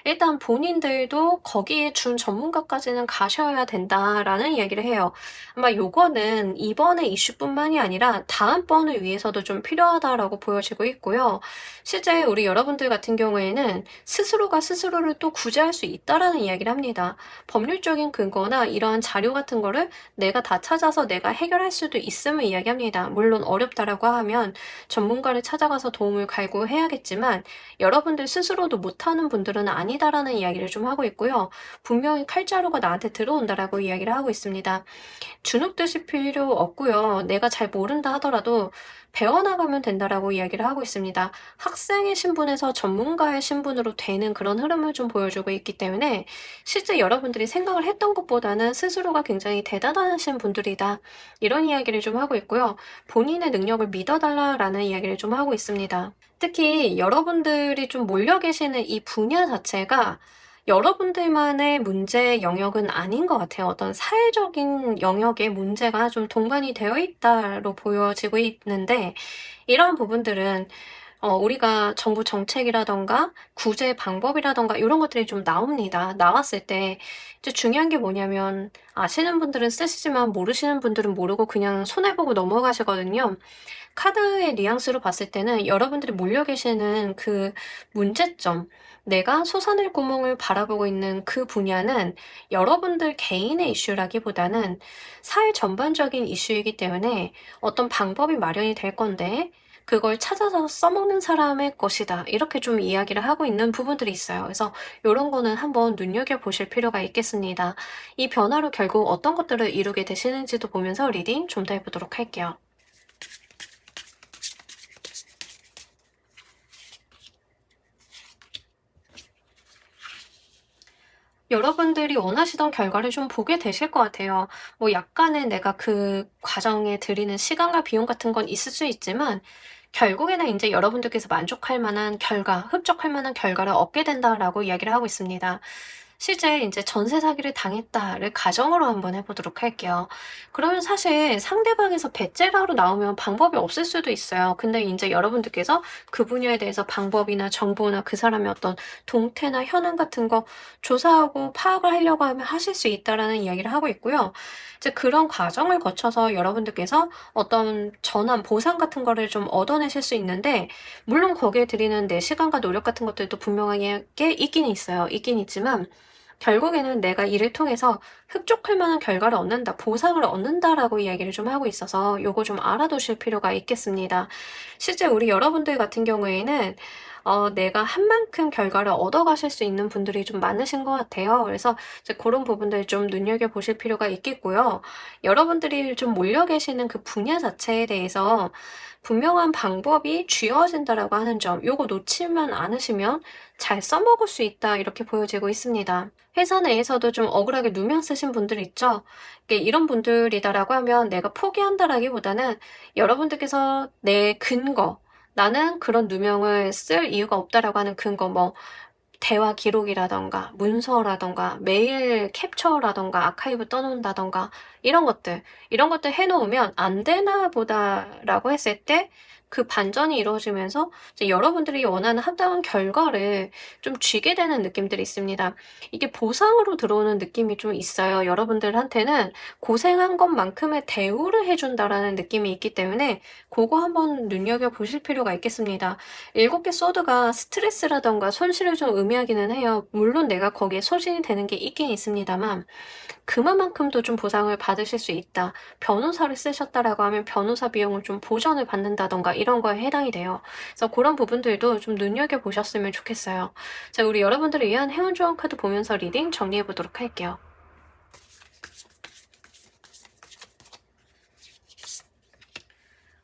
일단 본인들도 "거기에 준 전문가까지는 가셔야 된다."라는 이야기를 해요. 아마 요거는 이번의 이슈뿐만이 아니라 다음번을 위해서도 좀 필요하다라고 보여지고 있고요. 실제 우리 여러분들 같은 경우에는 스스로가 스스로를 또 구제할 수 있다라는 이야기를 합니다. 법률적인 근거나 이러한 자료 같은 거를 내가 다 찾아서 내가 해결할 수도 있음을 이야기합니다. 물론 어렵다라고 하면 전문가를 찾아가서 도움을 갈구해야겠지만 여러분들 스스로도 못하는 분들은 아니다라는 이야기를 좀 하고 있고요. 분명히 칼자루가 나한테 들어온다라고 이야기를 하고 있습니다. 주눅드실 필요 없고요. 내가 잘 모른다 하더라도 배워나가면 된다라고 이야기를 하고 있습니다. 학생의 신분에서 전문가의 신분으로 되는 그런 흐름을 좀 보여주고 있기 때문에 실제 여러분들이 생각을 했던 것보다는 스스로가 굉장히 대단하신 분들이다. 이런 이야기를 좀 하고 있고요. 본인의 능력을 믿어달라라는 이야기를 좀 하고 있습니다. 특히 여러분들이 좀 몰려 계시는 이 분야 자체가 여러분들만의 문제 영역은 아닌 것 같아요. 어떤 사회적인 영역에 문제가 좀 동반이 되어 있다로 보여지고 있는데, 이러한 부분들은 우리가 정부 정책이라던가 구제 방법이라던가 이런 것들이 좀 나옵니다. 나왔을 때 이제 중요한 게 뭐냐면 아시는 분들은 쓰시지만 모르시는 분들은 모르고 그냥 손해보고 넘어가시거든요. 카드의 뉘앙스로 봤을 때는 여러분들이 몰려 계시는 그 문제점, 내가 솟아낼 구멍을 바라보고 있는 그 분야는 여러분들 개인의 이슈라기보다는 사회 전반적인 이슈이기 때문에 어떤 방법이 마련이 될 건데 그걸 찾아서 써먹는 사람의 것이다. 이렇게 좀 이야기를 하고 있는 부분들이 있어요. 그래서 이런 거는 한번 눈여겨보실 필요가 있겠습니다. 이 변화로 결국 어떤 것들을 이루게 되시는지도 보면서 리딩 좀 더 해보도록 할게요. 여러분들이 원하시던 결과를 좀 보게 되실 것 같아요. 뭐 약간의 내가 그 과정에 들이는 시간과 비용 같은 건 있을 수 있지만 결국에는 인제 여러분들께서 만족할 만한 결과, 흡족할 만한 결과를 얻게 된다라고 이야기를 하고 있습니다. 실제 인제 전세 사기를 당했다를 가정으로 한번 해 보도록 할게요. 그러면 사실 상대방에서 배째라로 나오면 방법이 없을 수도 있어요. 근데 인제 여러분들께서 그 분야에 대해서 방법이나 정보나 그 사람의 어떤 동태나 현황 같은 거 조사하고 파악을 하려고 하면 하실 수 있다라는 이야기를 하고 있고요. 이제 그런 과정을 거쳐서 여러분들께서 어떤 전환, 보상 같은 거를 좀 얻어내실 수 있는데 물론 거기에 들이는 내 시간과 노력 같은 것들도 분명하게 있긴 있어요. 있긴 있지만 결국에는 내가 이를 통해서 흡족할 만한 결과를 얻는다, 보상을 얻는다라고 이야기를 좀 하고 있어서 요거 좀 알아두실 필요가 있겠습니다. 실제 우리 여러분들 같은 경우에는 내가 한 만큼 결과를 얻어가실 수 있는 분들이 좀 많으신 것 같아요. 그래서 이제 그런 부분들 좀 눈여겨보실 필요가 있겠고요. 여러분들이 좀 몰려 계시는 그 분야 자체에 대해서 분명한 방법이 쥐어진다라고 하는 점, 요거 놓치면 않으시면 잘 써먹을 수 있다 이렇게 보여지고 있습니다. 회사 내에서도 좀 억울하게 누명 쓰신 분들 있죠? 이게 이런 분들이다라고 하면 내가 포기한다라기보다는 여러분들께서 내 근거, 나는 그런 누명을 쓸 이유가 없다라고 하는 근거, 뭐 대화 기록이라던가 문서라던가 메일 캡처라던가 아카이브 떠놓는다던가 이런 것들 해 놓으면 '안 되나 보다.'라고 했을 때 그 반전이 이루어지면서 이제 여러분들이 원하는 합당한 결과를 좀 쥐게 되는 느낌들이 있습니다. 이게 보상으로 들어오는 느낌이 좀 있어요. 여러분들한테는 '고생한 것만큼의 대우를 해 준다.'라는 느낌이 있기 때문에 고거 한번 눈여겨 보실 필요가 있겠습니다. 7개 소드가 스트레스라던가 손실을 좀 의미하기는 해요. 물론 내가 거기에 소진이 되는 게 있긴 있습니다만 그만큼도 좀 보상을 받으실 수 있다. 변호사를 쓰셨다라고 하면 변호사 비용을 좀 보전을 받는다던가 이런 거에 해당이 돼요. 그래서 그런 부분들도 좀 눈여겨 보셨으면 좋겠어요. 자, 우리 여러분들을 위한 행운 조언 카드 보면서 리딩 정리해 보도록 할게요.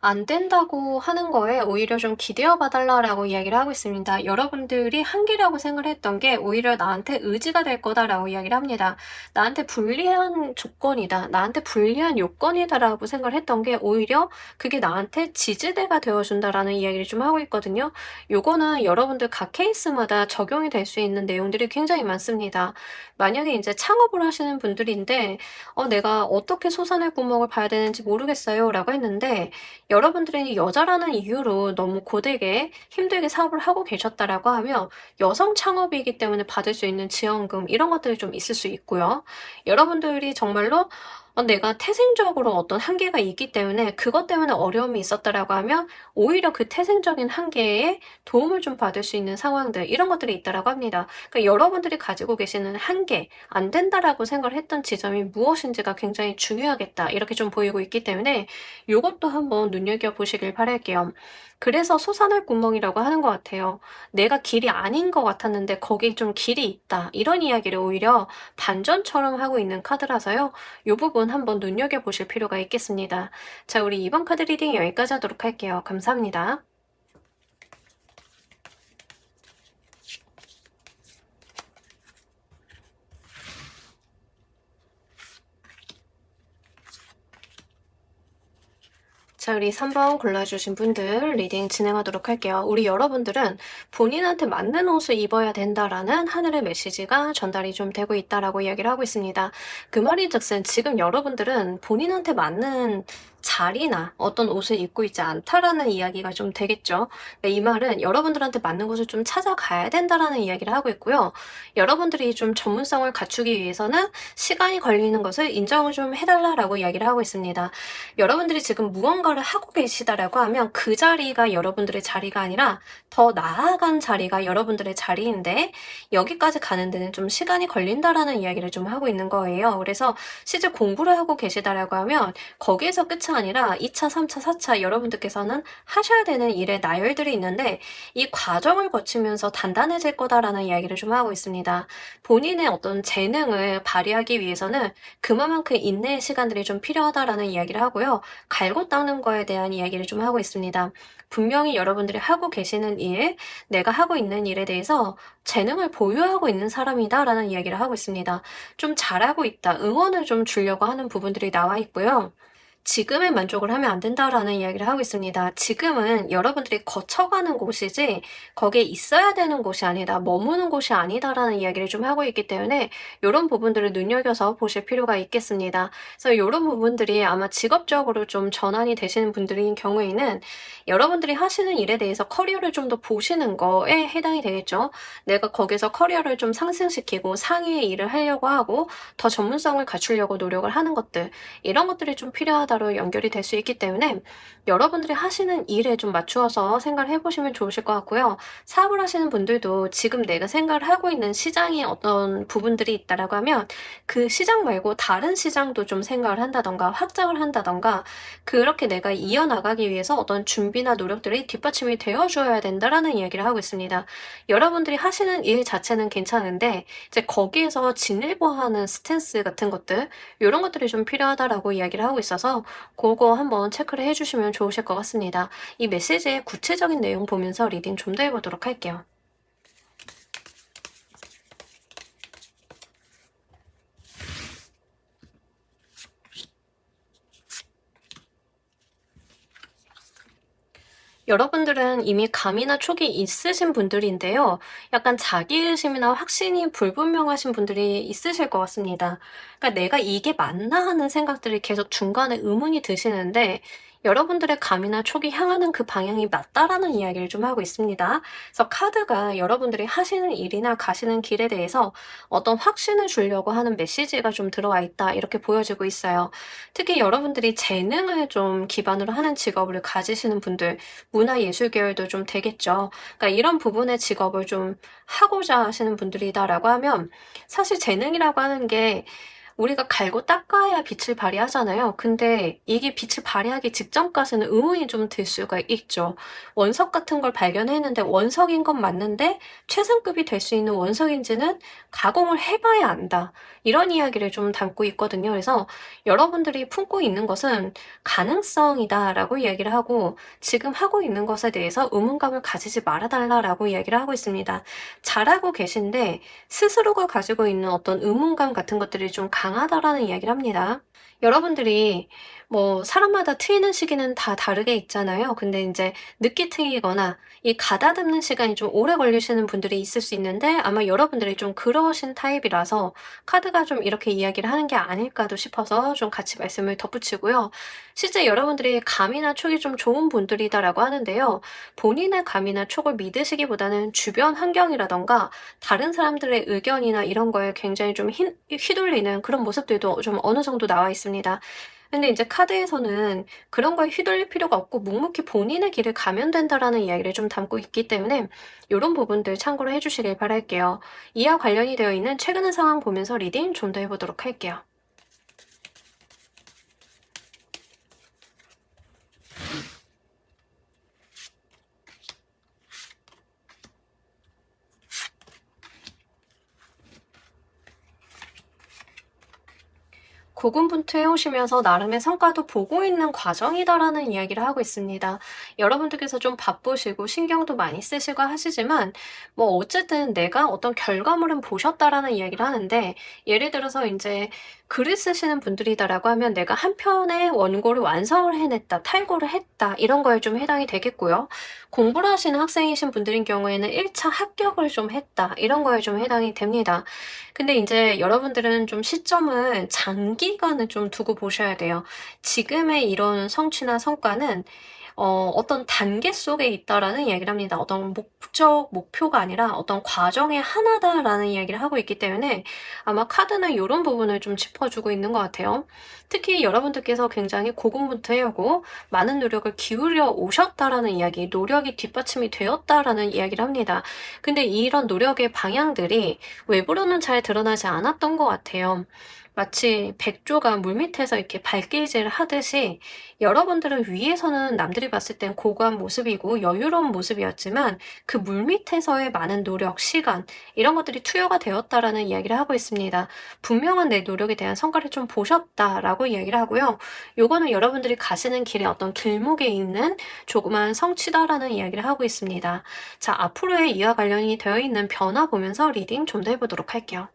안 된다고 하는 거에 오히려 좀 기대어 봐 달라라고 이야기를 하고 있습니다. 여러분들이 한계라고 생각을 했던 게 오히려 나한테 의지가 될 거다라고 이야기를 합니다. 나한테 불리한 조건이다, 나한테 불리한 요건이다라고 생각을 했던 게 오히려 그게 나한테 지지대가 되어 준다라는 이야기를 좀 하고 있거든요. 요거는 여러분들 각 케이스마다 적용이 될 수 있는 내용들이 굉장히 많습니다. 만약에 인제 창업을 하시는 분들인데 내가 어떻게 솟아낼 구멍을 봐야 되는지 모르겠어요라고 했는데 여러분들이 여자라는 이유로 너무 고되게 힘들게 사업을 하고 계셨다라고 하면 여성 창업이기 때문에 받을 수 있는 지원금 이런 것들이 좀 있을 수 있고요. 여러분들이 정말로 내가 태생적으로 어떤 한계가 있기 때문에 그것 때문에 어려움이 있었다라고 하면 오히려 그 태생적인 한계에 도움을 좀 받을 수 있는 상황들 이런 것들이 있다라고 합니다. 그러니까 여러분들이 가지고 계시는 한계, 안 된다라고 생각을 했던 지점이 무엇인지가 굉장히 중요하겠다 이렇게 좀 보이고 있기 때문에 요것도 한번 눈여겨보시길 바랄게요. 그래서 솟아날 구멍이라고 하는 것 같아요. 내가 길이 아닌 것 같았는데 거기에 좀 길이 있다. 이런 이야기를 오히려 반전처럼 하고 있는 카드라서요. 이 부분 한번 눈여겨보실 필요가 있겠습니다. 자, 우리 이번 카드 리딩 여기까지 하도록 할게요. 감사합니다. 자, 우리 3번 골라주신 분들 리딩 진행하도록 할게요. 우리 여러분들은 본인한테 맞는 옷을 입어야 된다라는 하늘의 메시지가 전달이 좀 되고 있다라고 이야기를 하고 있습니다. 그 말인즉슨 지금 여러분들은 본인한테 맞는 자리나 어떤 옷을 입고 있지 않다라는 이야기가 좀 되겠죠. 네, 이 말은 여러분들한테 맞는 곳을 좀 찾아가야 된다라는 이야기를 하고 있고요. 여러분들이 좀 전문성을 갖추기 위해서는 시간이 걸리는 것을 인정을 좀 해달라라고 이야기를 하고 있습니다. 여러분들이 지금 무언가를 하고 계시다라고 하면 그 자리가 여러분들의 자리가 아니라 더 나아간 자리가 여러분들의 자리인데 여기까지 가는 데는 좀 시간이 걸린다라는 이야기를 좀 하고 있는 거예요. 그래서 실제 공부를 하고 계시다라고 하면 거기에서 끝이 아니라 2차, 3차, 4차 여러분들께서는 하셔야 되는 일의 나열들이 있는데 이 과정을 거치면서 단단해질 거다라는 이야기를 좀 하고 있습니다. 본인의 어떤 재능을 발휘하기 위해서는 그만큼 인내의 시간들이 좀 필요하다라는 이야기를 하고요. 갈고 닦는 거에 대한 이야기를 좀 하고 있습니다. 분명히 여러분들이 하고 계시는 일, 내가 하고 있는 일에 대해서 재능을 보유하고 있는 사람이다라는 이야기를 하고 있습니다. 좀 잘하고 있다, 응원을 좀 주려고 하는 부분들이 나와 있고요. 지금에 만족을 하면 안 된다라는 이야기를 하고 있습니다. 지금은 여러분들이 거쳐가는 곳이지 거기에 있어야 되는 곳이 아니다, 머무는 곳이 아니다라는 이야기를 좀 하고 있기 때문에 이런 부분들을 눈여겨서 보실 필요가 있겠습니다. 그래서 이런 부분들이 아마 직업적으로 좀 전환이 되시는 분들인 경우에는 여러분들이 하시는 일에 대해서 커리어를 좀 더 보시는 거에 해당이 되겠죠. 내가 거기서 커리어를 좀 상승시키고 상위의 일을 하려고 하고 더 전문성을 갖추려고 노력을 하는 것들, 이런 것들이 좀 필요하다로 연결이 될 수 있기 때문에 여러분들이 하시는 일에 좀 맞추어서 생각을 해보시면 좋으실 것 같고요. 사업을 하시는 분들도 지금 내가 생각을 하고 있는 시장에 어떤 부분들이 있다라고 하면 그 시장 말고 다른 시장도 좀 생각을 한다던가 확장을 한다던가 그렇게 내가 이어나가기 위해서 어떤 준비나 노력들이 뒷받침이 되어줘야 된다라는 이야기를 하고 있습니다. 여러분들이 하시는 일 자체는 괜찮은데 이제 거기에서 진일보하는 스탠스 같은 것들, 이런 것들이 좀 필요하다라고 이야기를 하고 있어서 그거 한번 체크를 해주시면 좋으실 것 같습니다. 이 메시지의 구체적인 내용 보면서 리딩 좀 더 해보도록 할게요. 여러분들은 이미 감이나 촉이 있으신 분들인데요. 약간 자기의심이나 확신이 불분명하신 분들이 있으실 것 같습니다. 그러니까 내가 이게 맞나 하는 생각들이 계속 중간에 의문이 드시는데 여러분들의 감이나 촉이 향하는 그 방향이 맞다라는 이야기를 좀 하고 있습니다. 그래서 카드가 여러분들이 하시는 일이나 가시는 길에 대해서 어떤 확신을 주려고 하는 메시지가 좀 들어와 있다, 이렇게 보여지고 있어요. 특히 여러분들이 재능을 좀 기반으로 하는 직업을 가지시는 분들, 문화예술 계열도 좀 되겠죠. 그러니까 이런 부분의 직업을 좀 하고자 하시는 분들이다라고 하면 사실 재능이라고 하는 게 우리가 갈고 닦아야 빛을 발휘하잖아요. 근데 이게 빛을 발휘하기 직전까지는 의문이 좀 들 수가 있죠. 원석 같은 걸 발견했는데 원석인 건 맞는데 최상급이 될 수 있는 원석인지는 가공을 해봐야 안다, 이런 이야기를 좀 담고 있거든요. 그래서 여러분들이 품고 있는 것은 가능성이다라고 이야기를 하고 지금 하고 있는 것에 대해서 의문감을 가지지 말아달라라고 이야기를 하고 있습니다. 잘하고 계신데 스스로가 가지고 있는 어떤 의문감 같은 것들이 좀 강하다라는 이야기를 합니다. 여러분들이 뭐 사람마다 트이는 시기는 다 다르게 있잖아요. 근데 인제 늦게 트이거나 이 가다듬는 시간이 좀 오래 걸리시는 분들이 있을 수 있는데 아마 여러분들이 좀 그러신 타입이라서 카드가 좀 이렇게 이야기를 하는 게 아닐까도 싶어서 좀 같이 말씀을 덧붙이고요. 실제 여러분들이 감이나 촉이 좀 좋은 분들이다라고 하는데요. 본인의 감이나 촉을 믿으시기보다는 주변 환경이라든가 다른 사람들의 의견이나 이런 거에 굉장히 좀 휘둘리는 그런 모습들도 좀 어느 정도 나와 있습니다. 근데 이제 카드에서는 그런 거에 휘둘릴 필요가 없고 묵묵히 본인의 길을 가면 된다라는 이야기를 좀 담고 있기 때문에 요런 부분들 참고를 해 주시길 바랄게요. 이와 관련이 되어 있는 최근의 상황 보면서 리딩 좀 더 해 보도록 할게요. 고군분투해 오시면서 나름의 성과도 보고 있는 과정이다라는 이야기를 하고 있습니다. 여러분들께서 좀 바쁘시고 신경도 많이 쓰시고 하시지만 뭐 어쨌든 내가 어떤 결과물은 보셨다라는 이야기를 하는데, 예를 들어서 인제 글을 쓰시는 분들이다라고 하면 '내가 한 편의 원고를 완성을 해냈다. 탈고를 했다.' 이런 거에 좀 해당이 되겠고요. 공부를 하시는 학생이신 분들인 경우에는 1차 합격을 좀 했다. 이런 거에 좀 해당이 됩니다. 근데 인제 여러분들은 좀 시점을 장기간을 좀 두고 보셔야 돼요. 지금의 이런 성취나 성과는 어떤 단계 속에 있다라는 이야기를 합니다. 어떤 목적, 목표가 아니라 어떤 과정의 하나다라는 이야기를 하고 있기 때문에 아마 카드는 요런 부분을 좀 짚어주고 있는 것 같아요. 특히 여러분들께서 굉장히 고군분투해오고 많은 노력을 기울여 오셨다라는 이야기, 노력이 뒷받침이 되었다라는 이야기를 합니다. 근데 이런 노력의 방향들이 외부로는 잘 드러나지 않았던 것 같아요. 마치 백조가 물밑에서 이렇게 발길질을 하듯이 여러분들은 위에서는 남들이 봤을 땐 고고한 모습이고 여유로운 모습이었지만 그 물밑에서의 많은 노력, 시간 이런 것들이 투여가 되었다라는 이야기를 하고 있습니다. 분명한 내 노력에 대한 성과를 좀 보셨다라고 이야기를 하고요. 요거는 여러분들이 가시는 길에 어떤 길목에 있는 조그만 성취다라는 이야기를 하고 있습니다. 자, 앞으로의 이와 관련이 되어 있는 변화 보면서 리딩 좀 더 해보도록 할게요.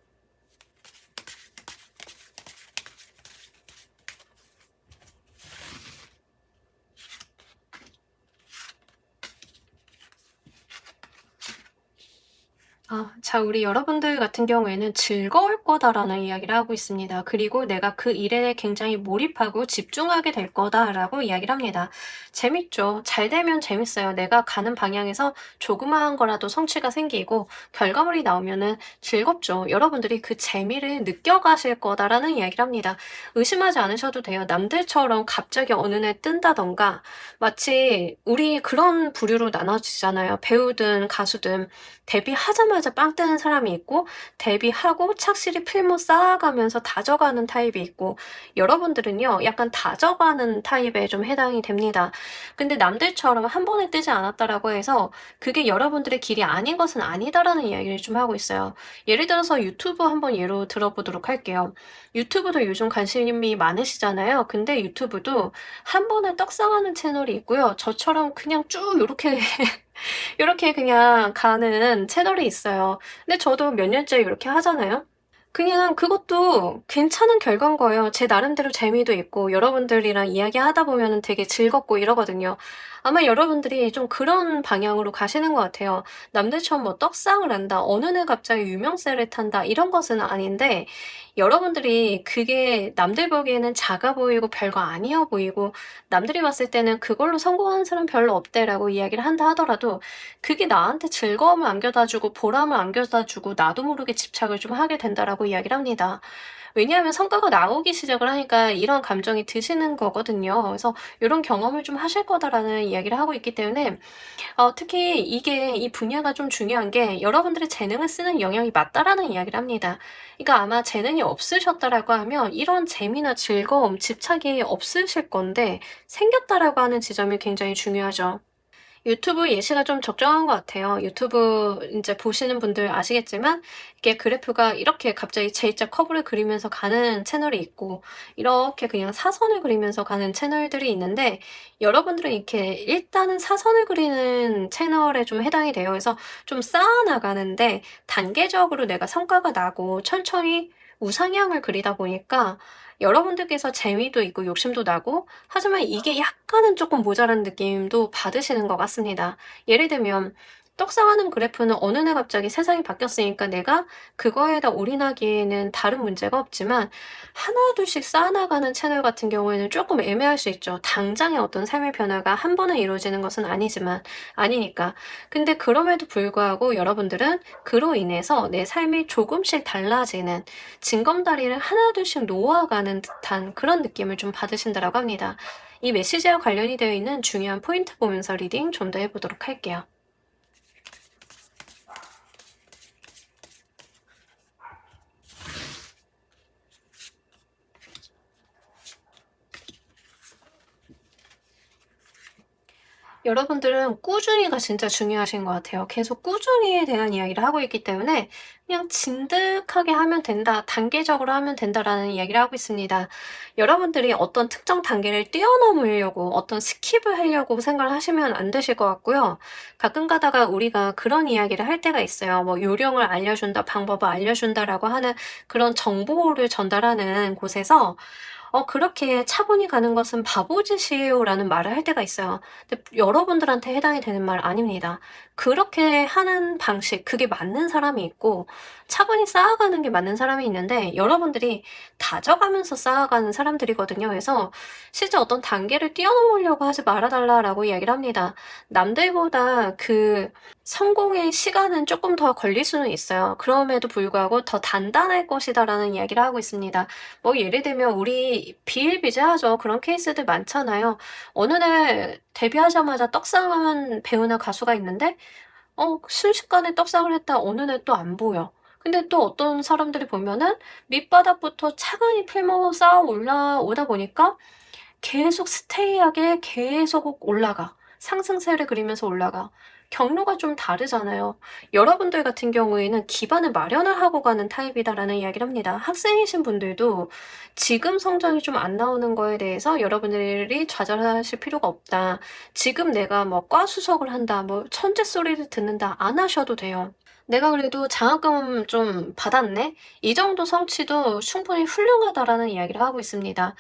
자, 우리 여러분들 같은 경우에는 "즐거울 거다."라는 이야기를 하고 있습니다. 그리고 "내가 그 일에 굉장히 몰입하고 집중하게 될 거다."라고 이야기를 합니다. 재밌죠. 잘 되면 재밌어요. 내가 가는 방향에서 조그마한 거라도 성취가 생기고 결과물이 나오면은 즐겁죠. 여러분들이 그 재미를 느껴가실 거다라는 이야기를 합니다. 의심하지 않으셔도 돼요. 남들처럼 갑자기 어느 날 뜬다든가, 마치 우리 그런 부류로 나눠지잖아요. 배우든 가수든 데뷔하자마자 빵 뜨는 사람이 있고, 데뷔하고 착실히 필모 쌓아가면서 다져가는 타입이 있고, 여러분들은요 약간 다져가는 타입에 좀 해당이 됩니다. 근데 남들처럼 한 번에 뜨지 않았다라고 해서 그게 여러분들의 길이 아닌 것은 아니다라는 이야기를 좀 하고 있어요. 예를 들어서 유튜브 한번 예로 들어보도록 할게요. 유튜브도 요즘 관심이 많으시잖아요. 근데 유튜브도 한 번에 떡상하는 채널이 있고요. 저처럼 그냥 쭉 요렇게 요렇게 그냥 가는 채널이 있어요. 근데 저도 몇 년째 요렇게 하잖아요. 그냥 그것도 괜찮은 결과인 거예요. 제 나름대로 재미도 있고 여러분들이랑 이야기하다 보면은 되게 즐겁고 이러거든요. 아마 여러분들이 좀 그런 방향으로 가시는 것 같아요. 남들처럼 뭐 떡상을 한다, 어느 날 갑자기 유명세를 탄다 이런 것은 아닌데, 여러분들이 그게 남들 보기에는 작아 보이고 별거 아니어 보이고 남들이 봤을 때는 "그걸로 성공하는 사람 별로 없대."라고 이야기를 한다 하더라도 그게 나한테 즐거움을 안겨다 주고 보람을 안겨다 주고 나도 모르게 집착을 좀 하게 된다라고 이야기를 합니다. 왜냐하면 성과가 나오기 시작을 하니까 이런 감정이 드시는 거거든요. 그래서 "요런 경험을 좀 하실 거다."라는 이야기를 하고 있기 때문에 특히 이게 이 분야가 좀 중요한 게 여러분들의 재능을 쓰는 영역이 맞다라는 이야기를 합니다. 그러니까 아마 재능이 없으셨다라고 하면 이런 재미나 즐거움, 집착이 없으실 건데 생겼다라고 하는 지점이 굉장히 중요하죠. 유튜브 예시가 좀 적정한 것 같아요. 유튜브 인제 보시는 분들 아시겠지만 이게 그래프가 이렇게 갑자기 J자 커브를 그리면서 가는 채널이 있고, 이렇게 그냥 사선을 그리면서 가는 채널들이 있는데, 여러분들은 이렇게 일단은 사선을 그리는 채널에 좀 해당이 돼요. 그래서 좀 쌓아 나가는데 단계적으로 내가 성과가 나고 천천히 우상향을 그리다 보니까 여러분들께서 재미도 있고 욕심도 나고, 하지만 이게 약간은 쪼끔 모자란 느낌도 받으시는 것 같습니다. 예를 들면 떡상하는 그래프는 어느 날 갑자기 세상이 바뀌었으니까 내가 그거에다 올인하기에는 다른 문제가 없지만, 하나둘씩 쌓아나가는 채널 같은 경우에는 쪼끔 애매할 수 있죠. 당장의 어떤 삶의 변화가 한 번에 이루어지는 것은 아니니까. 근데 그럼에도 불구하고 여러분들은 그로 인해서 내 삶이 조금씩 달라지는, 징검다리를 하나둘씩 놓아가는 듯한 그런 느낌을 좀 받으신다라고 합니다. 이 메시지와 관련이 되어 있는 중요한 포인트 보면서 리딩 좀 더 해보도록 할게요. 여러분들은 꾸준히가 진짜 중요하신 것 같아요. 계속 꾸준히에 대한 이야기를 하고 있기 때문에 그냥 진득하게 하면 된다, 단계적으로 하면 된다라는 이야기를 하고 있습니다. 여러분들이 어떤 특정 단계를 뛰어넘으려고 어떤 스킵을 하려고 생각을 하시면 안 되실 것 같고요. 가끔 가다가 우리가 그런 이야기를 할 때가 있어요. 뭐 요령을 알려준다, 방법을 알려준다라고 하는 그런 정보를 전달하는 곳에서 그렇게 차분히 가는 것은 바보짓이에요라는 말을 할 때가 있어요. 근데 여러분들한테 해당이 되는 말 아닙니다. 그렇게 하는 방식, 그게 맞는 사람이 있고 차분히 쌓아가는 게 맞는 사람이 있는데 여러분들이 다져가면서 쌓아가는 사람들이거든요. 그래서 실제 어떤 단계를 뛰어넘으려고 하지 말아 달라라고 이야기를 합니다. 남들보다 그 성공의 시간은 조금 더 걸릴 수는 있어요. 그럼에도 불구하고 더 단단할 것이다라는 이야기를 하고 있습니다. 뭐 예를 들면 우리 비일비재하죠. 그런 케이스들 많잖아요. 어느 날 데뷔하자마자 떡상한 배우나 가수가 있는데 순식간에 떡상을 했다 어느 날 또 안 보여. 근데 또 어떤 사람들이 보면은 밑바닥부터 차근히 필모 쌓아 올라오다 보니까 계속 스테이하게 계속 올라가. 상승세를 그리면서 올라가. 경로가 좀 다르잖아요. 여러분들 같은 경우에는 기반을 마련을 하고 가는 타입이다라는 이야기를 합니다. 학생이신 분들도 지금 성적이 좀 안 나오는 거에 대해서 여러분들이 좌절하실 필요가 없다. 지금 내가 뭐 과수석을 한다, 뭐 천재 소리를 듣는다, 안 하셔도 돼요. 내가 그래도 장학금 좀 받았네? 이 정도 성취도 충분히 훌륭하다라는 이야기를 하고 있습니다.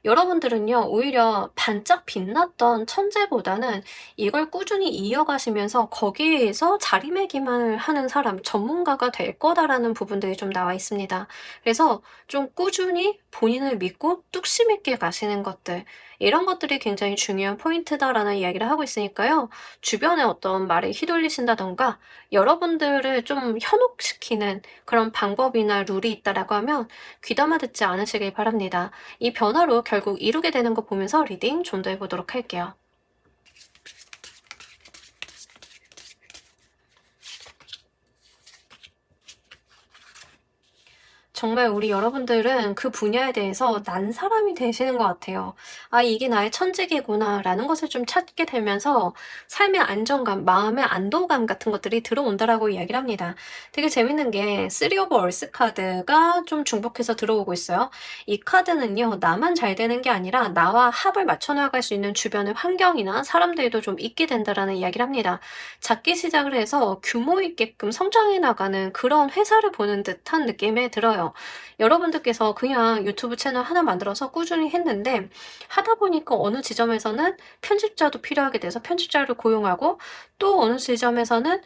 여러분들은요, 오히려 반짝 빛났던 천재보다는 이걸 꾸준히 이어가시면서 거기에서 자리매김을 하는 사람, 전문가가 될 거다라는 부분들이 좀 나와 있습니다. 그래서 좀 꾸준히 본인을 믿고 뚝심 있게 가시는 것들, 이런 것들이 굉장히 중요한 포인트다라는 이야기를 하고 있으니까요. 주변에 어떤 말에 휘둘리신다던가 여러분들을 좀 현혹시키는 그런 방법이나 룰이 있다라고 하면 귀담아 듣지 않으시길 바랍니다. 이 변화로 결국 이루게 되는 거 보면서 리딩 좀 더 해보도록 할게요. 정말 우리 여러분들은 그 분야에 대해서 난 사람이 되시는 것 같아요. '아 이게 나의 천직이구나.'라는 것을 좀 찾게 되면서 삶의 안정감, 마음의 안도감 같은 것들이 들어온다라고 이야기를 합니다. 되게 재밌는 게 쓰리 오브 얼스 카드가 좀 중복해서 들어오고 있어요. 이 카드는요. 나만 잘 되는 게 아니라 나와 합을 맞춰 나갈 수 있는 주변의 환경이나 사람들도 좀 있게 된다라는 이야기를 합니다. 작게 시작을 해서 규모 있게끔 성장해 나가는 그런 회사를 보는 듯한 느낌이 들어요. 여러분들께서 그냥 유튜브 채널 하나 만들어서 꾸준히 했는데 하다 보니까 어느 지점에서는 편집자도 필요하게 돼서 편집자를 고용하고 또 어느 지점에서는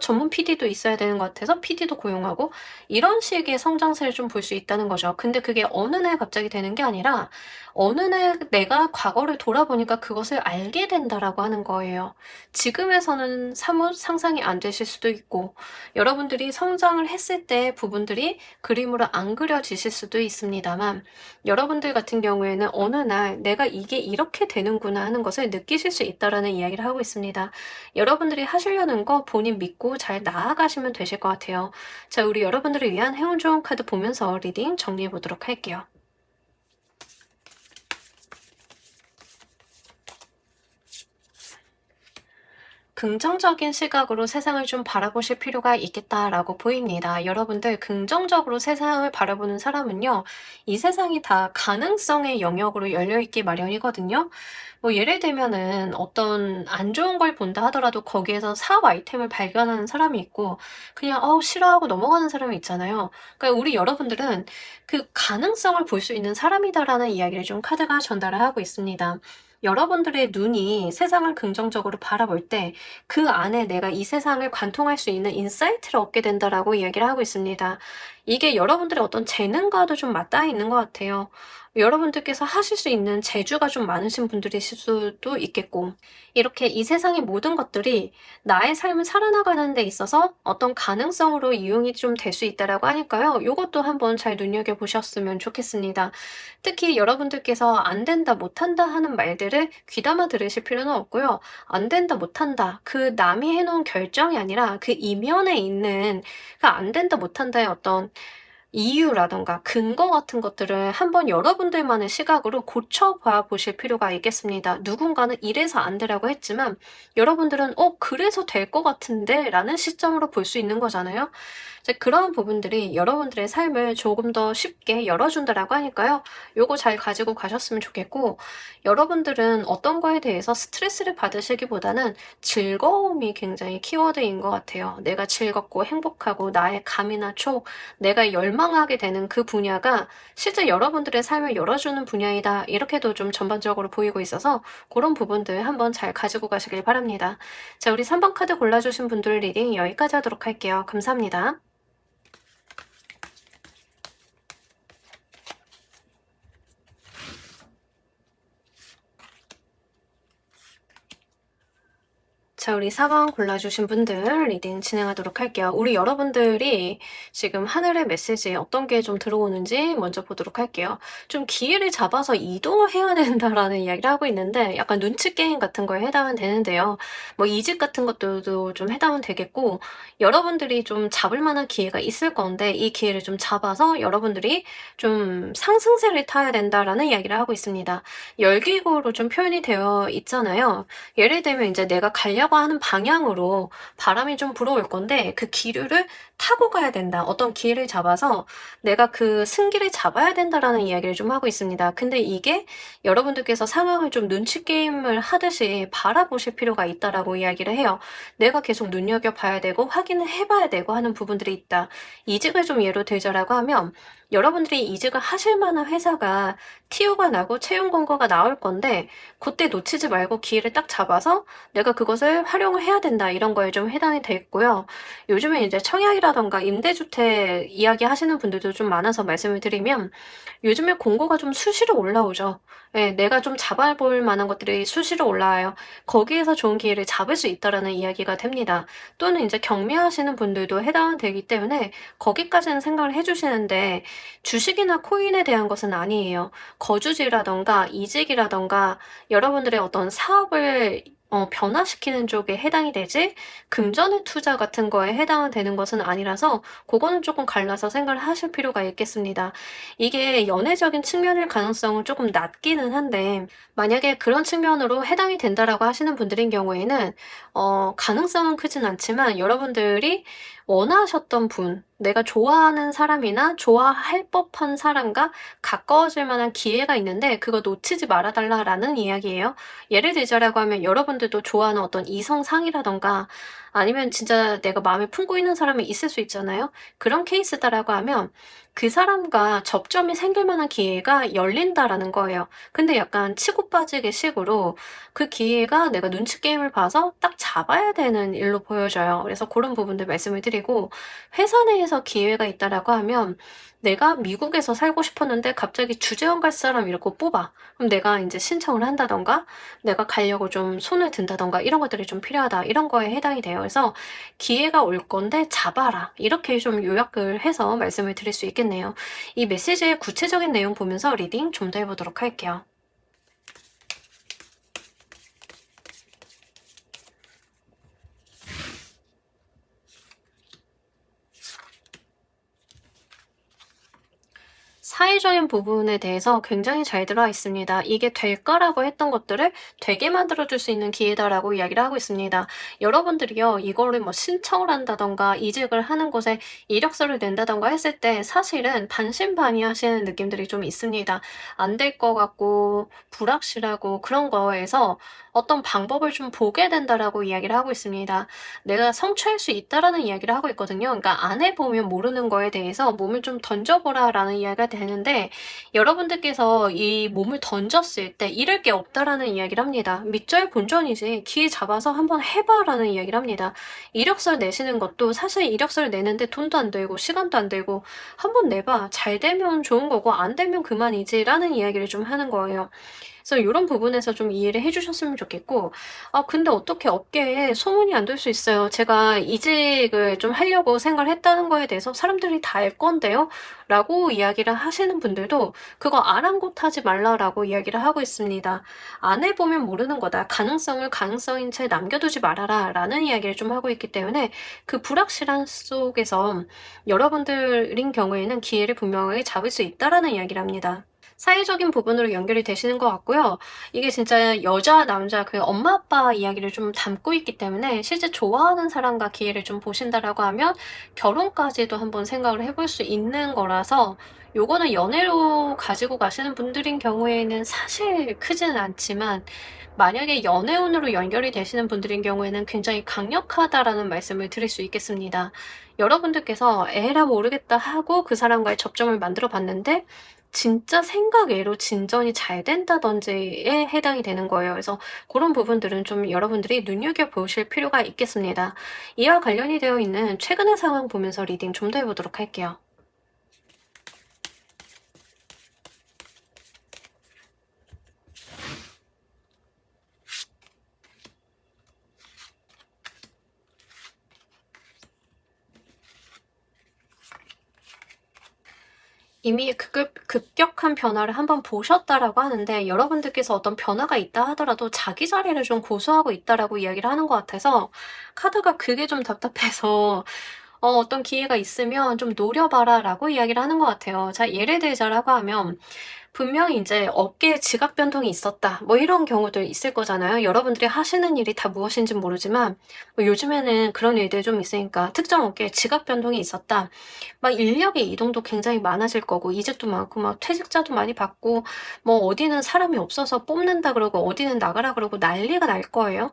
전문 PD도 있어야 되는 것 같아서 PD도 고용하고 이런 식의 성장세를 좀 볼 수 있다는 거죠. 근데 그게 어느 날 갑자기 되는 게 아니라 어느 날 내가 과거를 돌아보니까 그것을 알게 된다라고 하는 거예요. 지금에서는 사뭇 상상이 안 되실 수도 있고 여러분들이 성장을 했을 때 부분들이 그림으로 안 그려지실 수도 있습니다만 여러분들 같은 경우에는 어느 날 내가 이게 이렇게 되는구나 하는 것을 느끼실 수 있다라는 이야기를 하고 있습니다. 여러분들이 하시려는 거 본인 믿고 잘 나아가시면 되실 것 같아요. 자, 우리 여러분들을 위한 행운 좋은 카드 보면서 리딩 정리해 보도록 할게요. 긍정적인 시각으로 세상을 좀 바라보실 필요가 있겠다라고 보입니다. 여러분들 긍정적으로 세상을 바라보는 사람은요, 이 세상이 다 가능성의 영역으로 열려있기 마련이거든요. 뭐 예를 들면은 어떤 안 좋은 걸 본다 하더라도 거기에서 사업 아이템을 발견하는 사람이 있고 그냥 싫어하고 넘어가는 사람이 있잖아요. 그러니까 우리 여러분들은 그 가능성을 볼 수 있는 사람이다라는 이야기를 좀 카드가 전달을 하고 있습니다. 여러분들의 눈이 세상을 긍정적으로 바라볼 때 그 안에 내가 이 세상을 관통할 수 있는 인사이트를 얻게 된다라고 이야기를 하고 있습니다. 이게 여러분들의 어떤 재능과도 좀 맞닿아 있는 것 같아요. 여러분들께서 하실 수 있는 재주가 좀 많으신 분들이실 수도 있겠고, 이렇게 이 세상의 모든 것들이 나의 삶을 살아나가는 데 있어서 어떤 가능성으로 이용이 좀 될 수 있다라고 하니까요. 요것도 한번 잘 눈여겨보셨으면 좋겠습니다. 특히 여러분들께서 안 된다, 못 한다 하는 말들을 귀담아 들으실 필요는 없고요. 안 된다, 못 한다. 그 남이 해놓은 결정이 아니라 그 이면에 있는 그 안 된다, 못 한다의 어떤 이유라든가 근거 같은 것들을 한번 여러분들만의 시각으로 고쳐봐 보실 필요가 있겠습니다. 누군가는 이래서 안 되라고 했지만 여러분들은 그래서 될 것 같은데 라는 시점으로 볼 수 있는 거잖아요. 이제 그런 부분들이 여러분들의 삶을 조금 더 쉽게 열어준다라고 하니까요. 요거 잘 가지고 가셨으면 좋겠고, 여러분들은 어떤 거에 대해서 스트레스를 받으시기보다는 즐거움이 굉장히 키워드인 것 같아요. 내가 즐겁고 행복하고 나의 감이나 촉, 내가 열망하게 되는 그 분야가 실제 여러분들의 삶을 열어주는 분야이다. 이렇게도 좀 전반적으로 보이고 있어서 그런 부분들 한번 잘 가지고 가시길 바랍니다. 자, 우리 3번 카드 골라주신 분들 리딩 여기까지 하도록 할게요. 감사합니다. 자, 우리 4번 골라주신 분들 리딩 진행하도록 할게요. 우리 여러분들이 지금 하늘의 메시지 어떤 게 좀 들어오는지 먼저 보도록 할게요. 좀 기회를 잡아서 이동을 해야 된다라는 이야기를 하고 있는데 약간 눈치 게임 같은 거에 해당은 되는데요. 뭐 이직 같은 것들도 좀 해당은 되겠고, 여러분들이 좀 잡을 만한 기회가 있을 건데 이 기회를 좀 잡아서 여러분들이 좀 상승세를 타야 된다라는 이야기를 하고 있습니다. 열기구로 좀 표현이 되어 있잖아요. 예를 들면 이제 내가 가려고 하는 방향으로 바람이 좀 불어올 건데 그 기류를 타고 가야 된다. 어떤 기회를 잡아서 내가 그 승기를 잡아야 된다라는 이야기를 좀 하고 있습니다. 근데 이게 여러분들께서 상황을 좀 눈치 게임을 하듯이 바라보실 필요가 있다라고 이야기를 해요. 내가 계속 눈여겨봐야 되고 확인을 해봐야 되고 하는 부분들이 있다. 이직을 좀 예로 들자라고 하면 여러분들이 이직을 하실 만한 회사가 TO가 나고 채용 공고가 나올 건데 그때 놓치지 말고 기회를 딱 잡아서 내가 그것을 활용을 해야 된다. 이런 거에 좀 해당이 됐고요. 요즘에 이제 청약이라던가 임대주택 이야기 하시는 분들도 좀 많아서 말씀을 드리면 요즘에 공고가 좀 수시로 올라오죠. 예, 내가 좀 잡아볼 만한 것들이 수시로 올라와요. 거기에서 좋은 기회를 잡을 수 있다라는 이야기가 됩니다. 또는 이제 경매하시는 분들도 해당되기 때문에 거기까지는 생각을 해주시는데 주식이나 코인에 대한 것은 아니에요. 거주지라던가 이직이라던가 여러분들의 어떤 사업을 변화시키는 쪽에 해당이 되지 금전의 투자 같은 거에 해당은 되는 것은 아니라서 그거는 조금 갈라서 생각을 하실 필요가 있겠습니다. 이게 연애적인 측면일 가능성은 조금 낮기는 한데 만약에 그런 측면으로 해당이 된다라고 하시는 분들인 경우에는 가능성은 크진 않지만 여러분들이 원하셨던 분, 내가 좋아하는 사람이나 좋아할 법한 사람과 가까워질 만한 기회가 있는데 그거 놓치지 말아달라라는 이야기예요. 예를 들자라고 하면 여러분들도 좋아하는 어떤 이성상이라던가 아니면 진짜 내가 마음에 품고 있는 사람이 있을 수 있잖아요. 그런 케이스다라고 하면 그 사람과 접점이 생길 만한 기회가 열린다라는 거예요. 근데 약간 치고 빠지기 식으로 그 기회가 내가 눈치 게임을 봐서 딱 잡아야 되는 일로 보여져요. 그래서 그런 부분들 말씀을 드리고, 회사 내에서 기회가 있다라고 하면 내가 미국에서 살고 싶었는데 갑자기 주재원 갈 사람 이렇게 뽑아. 그럼 내가 이제 신청을 한다던가 내가 가려고 좀 손을 든다던가 이런 것들이 좀 필요하다. 이런 거에 해당이 돼요. 그래서 기회가 올 건데 잡아라. 이렇게 좀 요약을 해서 말씀을 드릴 수 있겠네요. 이 메시지의 구체적인 내용 보면서 리딩 좀 더 해보도록 할게요. 사회적인 부분에 대해서 굉장히 잘 들어와 있습니다. 이게 될까라고 했던 것들을 되게 만들어줄 수 있는 기회다라고 이야기를 하고 있습니다. 여러분들이요, 이거를 뭐 신청을 한다던가 이직을 하는 곳에 이력서를 낸다던가 했을 때 사실은 반신반의하시는 느낌들이 좀 있습니다. 안 될 것 같고 불확실하고 그런 거에서 어떤 방법을 좀 보게 된다라고 이야기를 하고 있습니다. 내가 성취할 수 있다라는 이야기를 하고 있거든요. 그러니까 안 해보면 모르는 거에 대해서 몸을 좀 던져보라라는 이야기가 되는데 여러분들께서 이 몸을 던졌을 때 잃을 게 없다라는 이야기를 합니다. 밑절 본전이지 기회 잡아서 한번 해봐라는 이야기를 합니다. 이력서를 내시는 것도 사실 이력서를 내는데 돈도 안 들고 시간도 안 들고 한번 내봐. 잘 되면 좋은 거고 안 되면 그만이지 라는 이야기를 좀 하는 거예요. 그래서 요런 부분에서 좀 이해를 해 주셨으면 좋겠고, 근데 어떻게 업계에 소문이 안 돌 수 있어요. 제가 이직을 좀 하려고 생각을 했다는 거에 대해서 "사람들이 다 알 건데요?" 라고 이야기를 하시는 분들도 "그거 아랑곳하지 말라."라고 이야기를 하고 있습니다. "안 해 보면 모르는 거다. 가능성을 가능성인 채 남겨두지 말아라."라는 이야기를 좀 하고 있기 때문에 그 불확실한 속에서 여러분들인 경우에는 기회를 분명하게 잡을 수 있다라는 이야기를 합니다. 사회적인 부분으로 연결이 되시는 것 같고요. 이게 진짜 여자, 남자 그 엄마, 아빠 이야기를 좀 담고 있기 때문에 실제 좋아하는 사람과 기회를 좀 보신다라고 하면 결혼까지도 한번 생각을 해볼 수 있는 거라서, 요거는 연애로 가지고 가시는 분들인 경우에는 사실 크지는 않지만, 만약에 연애운으로 연결이 되시는 분들인 경우에는 굉장히 강력하다라는 말씀을 드릴 수 있겠습니다. 여러분들께서 '에라 모르겠다.' 하고 그 사람과의 접점을 만들어 봤는데 진짜 생각 외로 진전이 잘 된다든지에 해당이 되는 거예요. 그래서 그런 부분들은 좀 여러분들이 눈여겨 보실 필요가 있겠습니다. 이와 관련이 되어 있는 최근의 상황 보면서 리딩 좀 더 해 보도록 할게요. 이미 급격한 변화를 한번 보셨다라고 하는데, 여러분들께서 어떤 변화가 있다 하더라도 자기 자리를 좀 고수하고 있다라고 이야기를 하는 것 같아서, 카드가 그게 좀 답답해서 어떤 기회가 있으면 좀 노려봐라라고 이야기를 하는 것 같아요. 자, 예를 들자라고 하면 분명히 인제 업계에 지각 변동이 있었다, 뭐 이런 경우들 있을 거잖아요. 여러분들이 하시는 일이 다 무엇인진 모르지만 뭐 요즘에는 그런 일들이 좀 있으니까 특정 업계에 지각 변동이 있었다. 막 인력의 이동도 굉장히 많아질 거고 이직도 많고 막 퇴직자도 많이 받고, 뭐 어디는 사람이 없어서 뽑는다 그러고 어디는 나가라 그러고 난리가 날 거예요.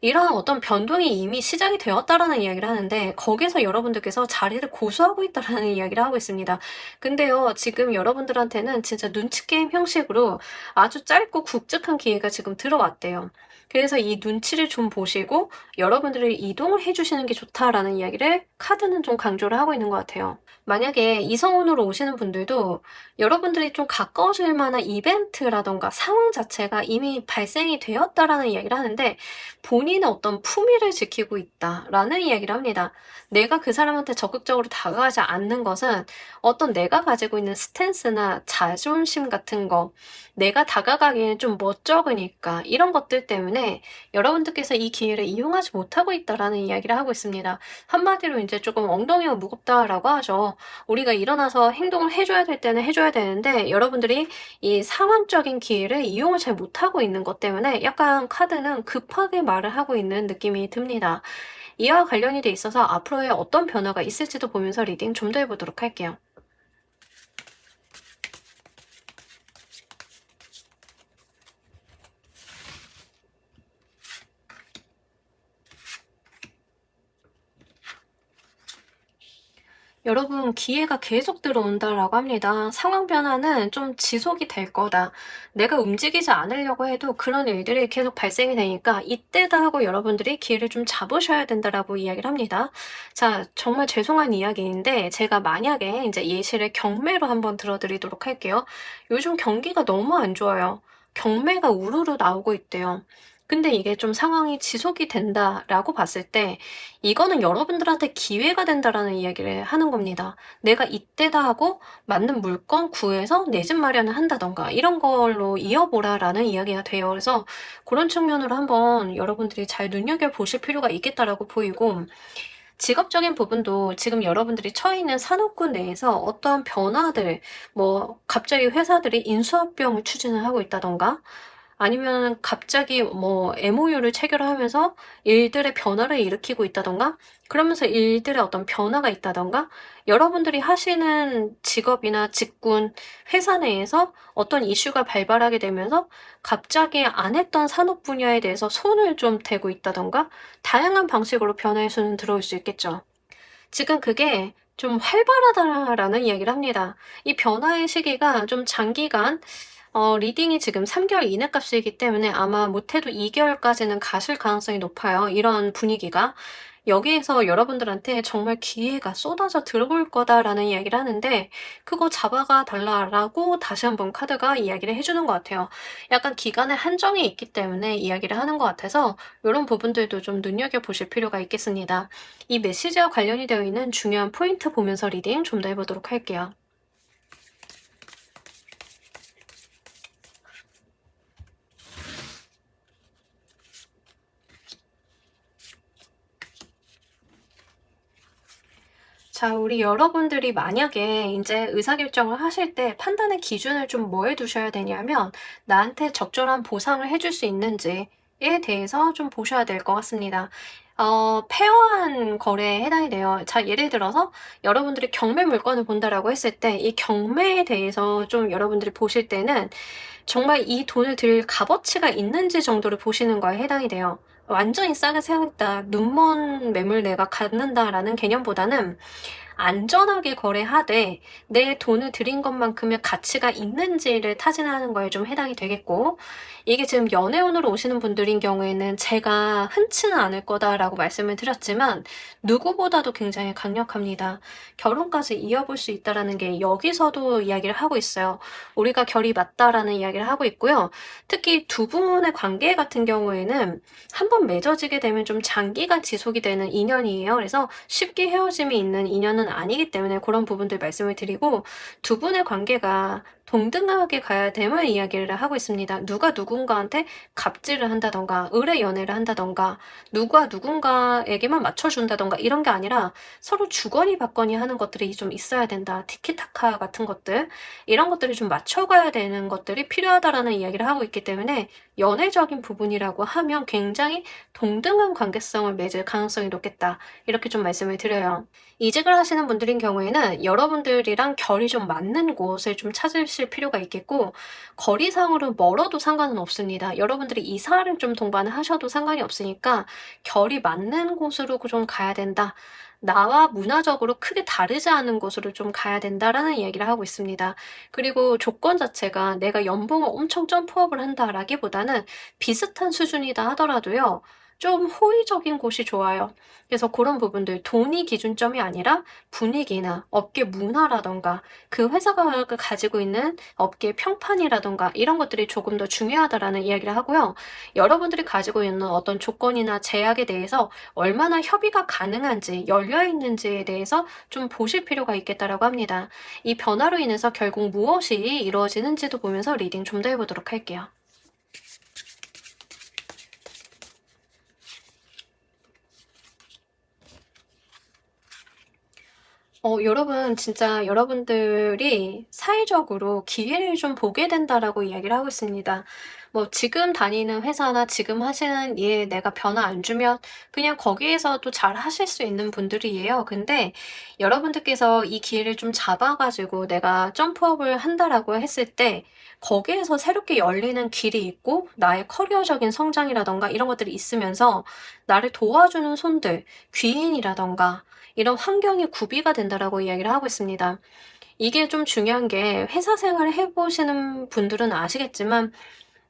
이런 어떤 변동이 이미 시작이 되었다라는 이야기를 하는데, 거기서 여러분들께서 자리를 고수하고 있다라는 이야기를 하고 있습니다. 근데요, 지금 여러분들한테는 진짜 눈치 게임 형식으로 아주 짧고 굵직한 기회가 지금 들어왔대요. 그래서 이 눈치를 좀 보시고 여러분들이 이동을 해 주시는 게 좋다라는 이야기를 카드는 좀 강조를 하고 있는 것 같아요. 만약에 이성운으로 오시는 분들도 여러분들이 좀 가까워질 만한 이벤트라든가 상황 자체가 이미 발생이 되었다라는 이야기를 하는데, 본인의 어떤 품위를 지키고 있다라는 이야기를 합니다. 내가 그 사람한테 적극적으로 다가가지 않는 것은 어떤 내가 가지고 있는 스탠스나 자존심 같은 거, 내가 다가가기에는 좀 멋쩍으니까 이런 것들 때문에 여러분들께서 이 기회를 이용하지 못하고 있다라는 이야기를 하고 있습니다. 한마디로 이제 조금 엉덩이가 무겁다라고 하죠. 우리가 일어나서 행동을 해줘야 될 때는 해줘야 되는데 여러분들이 이 상황적인 기회를 이용을 잘 못하고 있는 것 때문에 약간 카드는 급하게 말을 하고 있는 느낌이 듭니다. 이와 관련이 돼 있어서 앞으로의 어떤 변화가 있을지도 보면서 리딩 좀 더 해보도록 할게요. 여러분, 기회가 계속 들어온다라고 합니다. 상황 변화는 좀 지속이 될 거다. 내가 움직이지 않으려고 해도 그런 일들이 계속 발생이 되니까 이때다 하고 여러분들이 기회를 좀 잡으셔야 된다라고 이야기를 합니다. 자, 정말 죄송한 이야기인데 제가 만약에 이제 예시를 경매로 한번 들어드리도록 할게요. 요즘 경기가 너무 안 좋아요. 경매가 우르르 나오고 있대요. 근데 이게 좀 상황이 지속이 된다라고 봤을 때 이거는 여러분들한테 기회가 된다라는 이야기를 하는 겁니다. 내가 이때다 하고 맞는 물건 구해서 내 집 마련을 한다든가 이런 걸로 이어보라라는 이야기가 돼요. 그래서 그런 측면으로 한번 여러분들이 잘 눈여겨보실 필요가 있겠다라고 보이고, 직업적인 부분도 지금 여러분들이 처해 있는 산업군 내에서 어떠한 변화들, 뭐 갑자기 회사들이 인수합병을 추진을 하고 있다든가 아니면 갑자기 뭐 MOU를 체결하면서 일들의 변화를 일으키고 있다든가, 그러면서 일들의 어떤 변화가 있다든가, 여러분들이 하시는 직업이나 직군, 회사 내에서 어떤 이슈가 발발하게 되면서 갑자기 안 했던 산업 분야에 대해서 손을 좀 대고 있다든가, 다양한 방식으로 변화의 수는 들어올 수 있겠죠. 지금 그게 좀 활발하다라는 이야기를 합니다. 이 변화의 시기가 좀 장기간 리딩이 지금 3개월 이내 값이기 때문에 아마 못해도 2개월까지는 가실 가능성이 높아요, 이런 분위기가. 여기에서 여러분들한테 정말 기회가 쏟아져 들어올 거다라는 이야기를 하는데 그거 잡아가 달라라고 다시 한번 카드가 이야기를 해주는 것 같아요. 약간 기간에 한정이 있기 때문에 이야기를 하는 것 같아서 이런 부분들도 좀 눈여겨보실 필요가 있겠습니다. 이 메시지와 관련이 되어 있는 중요한 포인트 보면서 리딩 좀 더 해보도록 할게요. 자, 우리 여러분들이 만약에 인제 의사결정을 하실 때 판단의 기준을 좀 뭐에 두셔야 되냐면 나한테 적절한 보상을 해줄 수 있는지에 대해서 좀 보셔야 될 것 같습니다. 페어한 거래에 해당이 돼요. 자, 예를 들어서 여러분들이 경매 물건을 본다라고 했을 때 이 경매에 대해서 좀 여러분들이 보실 때는 정말 이 돈을 들 값어치가 있는지 정도를 보시는 거에 해당이 돼요. 완전히 싸게 사겠다, 눈먼 매물 내가 갖는다라는 개념보다는 안전하게 거래하되 내 돈을 들인 것만큼의 가치가 있는지를 타진하는 거에 좀 해당이 되겠고, 이게 지금 연애운으로 오시는 분들인 경우에는 제가 흔치는 않을 거다라고 말씀을 드렸지만 누구보다도 굉장히 강력합니다. 결혼까지 이어볼 수 있다라는 게 여기서도 이야기를 하고 있어요. 우리가 결이 맞다라는 이야기를 하고 있고요. 특히 두 분의 관계 같은 경우에는 한번 맺어지게 되면 좀 장기간 지속이 되는 인연이에요. 그래서 쉽게 헤어짐이 있는 인연은 아니기 때문에 그런 부분들 말씀을 드리고, 두 분의 관계가 동등하게 가야 됨을 이야기를 하고 있습니다. 누가 누군가한테 갑질을 한다던가 의뢰 연애를 한다던가 누가 누군가에게만 맞춰준다던가 이런 게 아니라 서로 주거니 받거니 하는 것들이 좀 있어야 된다. 티키타카 같은 것들, 이런 것들이 좀 맞춰가야 되는 것들이 필요하다라는 이야기를 하고 있기 때문에 연애적인 부분이라고 하면 굉장히 동등한 관계성을 맺을 가능성이 높겠다, 이렇게 좀 말씀을 드려요. 이직을 하시는 분들인 경우에는 여러분들이랑 결이 좀 맞는 곳을 좀 찾으실 필요가 있겠고, 거리상으로 멀어도 상관은 없습니다. 여러분들이 이사를 좀 동반을 하셔도 상관이 없으니까 결이 맞는 곳으로 좀 가야 된다. 나와 문화적으로 크게 다르지 않은 곳으로 좀 가야 된다라는 이야기를 하고 있습니다. 그리고 조건 자체가 내가 연봉을 엄청 점프업을 한다라기보다는 비슷한 수준이다 하더라도요, 좀 호의적인 곳이 좋아요. 그래서 그런 부분들, 돈이 기준점이 아니라 분위기나 업계 문화라던가 그 회사가 가지고 있는 업계 평판이라던가 이런 것들이 조금 더 중요하다라는 이야기를 하고요. 여러분들이 가지고 있는 어떤 조건이나 제약에 대해서 얼마나 협의가 가능한지, 열려 있는지에 대해서 좀 보실 필요가 있겠다라고 합니다. 이 변화로 인해서 결국 무엇이 이루어지는지도 보면서 리딩 좀 더 해보도록 할게요. 여러분, 진짜 여러분들이 사회적으로 기회를 좀 보게 된다라고 이야기를 하고 있습니다. 뭐 지금 다니는 회사나 지금 하시는 일 내가 변화 안 주면 그냥 거기에서도 잘 하실 수 있는 분들이에요. 근데 여러분들께서 이 기회를 좀 잡아 가지고 내가 점프업을 한다라고 했을 때 거기에서 새롭게 열리는 길이 있고 나의 커리어적인 성장이라든가 이런 것들이 있으면서 나를 도와주는 손들, 귀인이라든가 이런 환경이 구비가 된다라고 이야기를 하고 있습니다. 이게 좀 중요한 게, 회사 생활을 해보시는 분들은 아시겠지만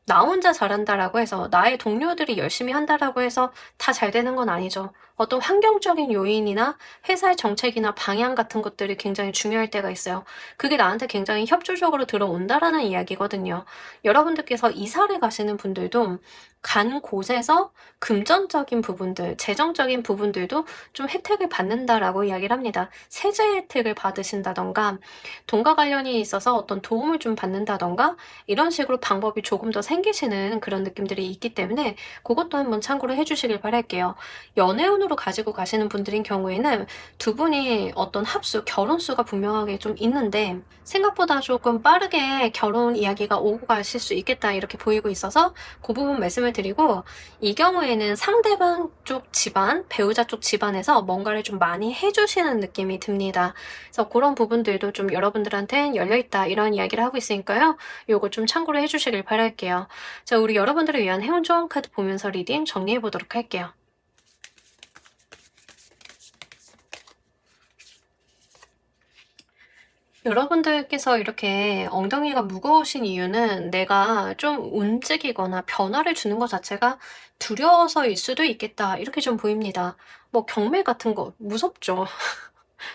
나 혼자 잘한다라고 해서 나의 동료들이 열심히 한다라고 해서 다 잘 되는 건 아니죠. 어떤 환경적인 요인이나 회사의 정책이나 방향 같은 것들이 굉장히 중요할 때가 있어요. 그게 나한테 굉장히 협조적으로 들어온다라는 이야기거든요. 여러분들께서 이사를 가시는 분들도 간 곳에서 금전적인 부분들, 재정적인 부분들도 좀 혜택을 받는다라고 이야기를 합니다. 세제 혜택을 받으신다던가 돈과 관련이 있어서 어떤 도움을 좀 받는다던가 이런 식으로 방법이 조금 더 생기시는 그런 느낌들이 있기 때문에 그것도 한번 참고를 해주시길 바랄게요. 연애운으로 가지고 가시는 분들인 경우에는 두 분이 어떤 합수, 결혼수가 분명하게 좀 있는데 생각보다 조금 빠르게 결혼 이야기가 오고 가실 수 있겠다, 이렇게 보이고 있어서 그 부분 말씀을 드리고, 이 경우에는 상대방 쪽 집안, 배우자 쪽 집안에서 뭔가를 좀 많이 해주시는 느낌이 듭니다. 그래서 그런 부분들도 좀 여러분들한테는 열려있다, 이런 이야기를 하고 있으니까요. 요거 좀 참고를 해주시길 바랄게요. 자, 우리 여러분들을 위한 행운 좋은 카드 보면서 리딩 정리해 보도록 할게요. 여러분들께서 이렇게 엉덩이가 무거우신 이유는 내가 좀 움직이거나 변화를 주는 것 자체가 두려워서일 수도 있겠다. 이렇게 좀 보입니다. 뭐 경매 같은 거 무섭죠.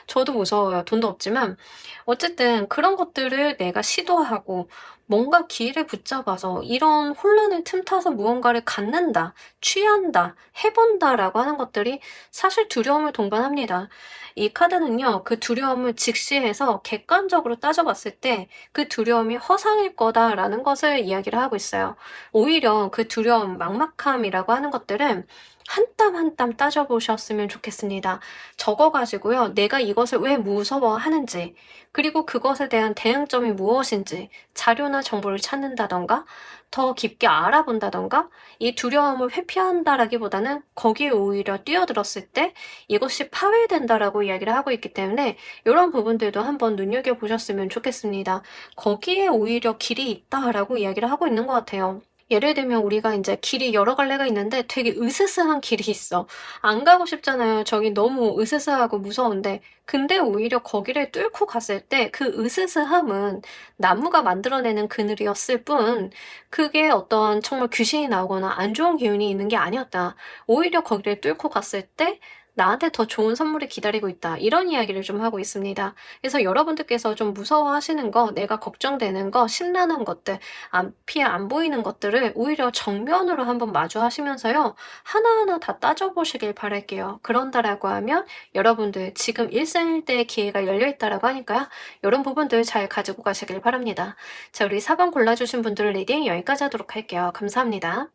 저도 무서워요. 돈도 없지만 어쨌든 그런 것들을 내가 시도하고 뭔가 기회를 붙잡아서 이런 혼란을 틈타서 무언가를 갖는다, 취한다, 해본다라고 하는 것들이 사실 두려움을 동반합니다. 이 카드는요, 그 두려움을 직시해서 객관적으로 따져봤을 때 그 두려움이 허상일 거다라는 것을 이야기를 하고 있어요. 오히려 그 두려움, 막막함이라고 하는 것들은 한 땀 한 땀 따져보셨으면 좋겠습니다. 적어가지고요, 내가 이것을 왜 무서워하는지, 그리고 그것에 대한 대응점이 무엇인지 자료나 정보를 찾는다던가, 더 깊게 알아본다던가, 이 두려움을 회피한다라기보다는 거기에 오히려 뛰어들었을 때 이것이 파괴된다라고 이야기를 하고 있기 때문에 이런 부분들도 한번 눈여겨보셨으면 좋겠습니다. 거기에 오히려 길이 있다라고 이야기를 하고 있는 것 같아요. 예를 들면 우리가 이제 길이 여러 갈래가 있는데 되게 으스스한 길이 있어. 안 가고 싶잖아요. 저기 너무 으스스하고 무서운데. 근데 오히려 거기를 뚫고 갔을 때 그 으스스함은 나무가 만들어내는 그늘이었을 뿐 그게 어떤 정말 귀신이 나오거나 안 좋은 기운이 있는 게 아니었다. 오히려 거기를 뚫고 갔을 때 나한테 더 좋은 선물이 기다리고 있다. 이런 이야기를 좀 하고 있습니다. 그래서 여러분들께서 좀 무서워하시는 거, 내가 걱정되는 거, 심란한 것들, 앞이 안 보이는 것들을 오히려 정면으로 한번 마주하시면서요. 하나하나 다 따져보시길 바랄게요. 그런다라고 하면 여러분들 지금 일생일대의 기회가 열려있다라고 하니까요. 이런 부분들 잘 가지고 가시길 바랍니다. 자, 우리 4번 골라주신 분들 리딩 여기까지 하도록 할게요. 감사합니다.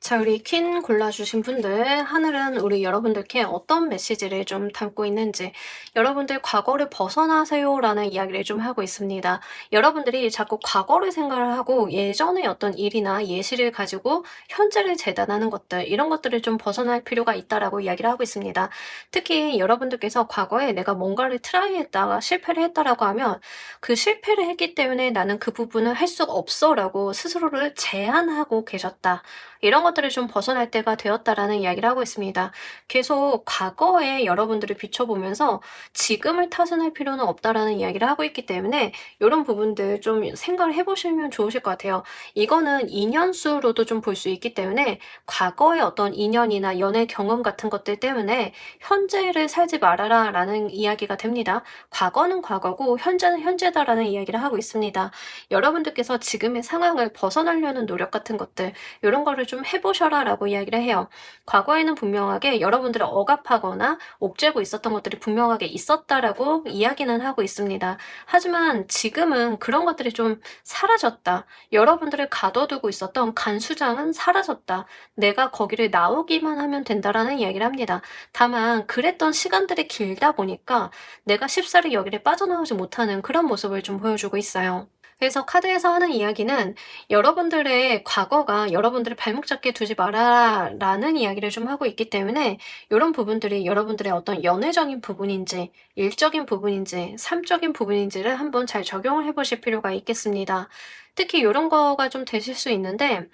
자, 우리 퀸 골라주신 분들, 하늘은 우리 여러분들께 어떤 메시지를 좀 담고 있는지, 여러분들 과거를 벗어나세요 라는 이야기를 좀 하고 있습니다. 여러분들이 자꾸 과거를 생각을 하고 예전의 어떤 일이나 예시를 가지고 현재를 재단하는 것들, 이런 것들을 좀 벗어날 필요가 있다라고 이야기를 하고 있습니다. 특히 여러분들께서 과거에 내가 뭔가를 트라이 했다가 실패를 했다라고 하면 그 실패를 했기 때문에 나는 그 부분을 할 수 없어 라고 스스로를 제한하고 계셨다. 이런 것들을 좀 벗어날 때가 되었다라는 이야기를 하고 있습니다. 계속 과거에 여러분들을 비춰보면서 지금을 타진할 필요는 없다라는 이야기를 하고 있기 때문에 이런 부분들 좀 생각을 해보시면 좋으실 것 같아요. 이거는 인연수로도 좀 볼 수 있기 때문에 과거의 어떤 인연이나 연애 경험 같은 것들 때문에 현재를 살지 말아라 라는 이야기가 됩니다. 과거는 과거고 현재는 현재다라는 이야기를 하고 있습니다. 여러분들께서 지금의 상황을 벗어나려는 노력 같은 것들 이런 거를 좀 해보셔라 라고 이야기를 해요. 과거에는 분명하게 여러분들을 억압하거나 옥죄고 있었던 것들이 분명하게 있었다라고 이야기는 하고 있습니다. 하지만 지금은 그런 것들이 좀 사라졌다. 여러분들을 가둬두고 있었던 간수장은 사라졌다. 내가 거기를 나오기만 하면 된다라는 이야기를 합니다. 다만 그랬던 시간들이 길다 보니까 내가 쉽사리 여기를 빠져나오지 못하는 그런 모습을 좀 보여주고 있어요. 그래서 카드에서 하는 이야기는 여러분들의 과거가 여러분들을 발목 잡게 두지 마라 라는 이야기를 좀 하고 있기 때문에 이런 부분들이 여러분들의 어떤 연애적인 부분인지 일적인 부분인지 삶적인 부분인지를 한번 잘 적용을 해보실 필요가 있겠습니다. 특히 이런 거가 좀 되실 수 있는데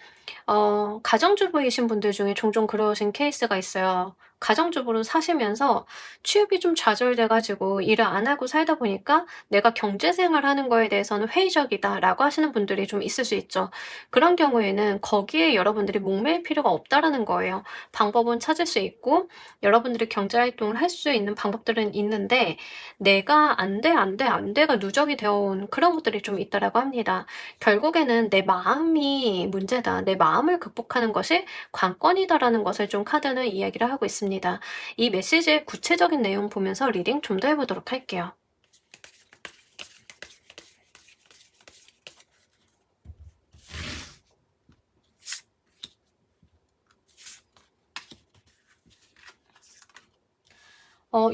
가정주부이신 분들 중에 종종 그러신 케이스가 있어요. 가정주부로 사시면서 취업이 좀 좌절돼가지고 일을 안 하고 살다 보니까 내가 경제생활 하는 거에 대해서는 회의적이다라고 하시는 분들이 좀 있을 수 있죠. 그런 경우에는 거기에 여러분들이 목매일 필요가 없다라는 거예요. 방법은 찾을 수 있고 여러분들이 경제활동을 할 수 있는 방법들은 있는데 내가 안 돼, 안 돼, 안 돼가 누적이 되어온 그런 것들이 좀 있다라고 합니다. 결국에는 내 마음이 문제다. 내 마음을 극복하는 것이 관건이다라는 것을 좀 카드는 이야기를 하고 있습니다. 이 메시지의 구체적인 내용 보면서 리딩 좀 더 해보도록 할게요.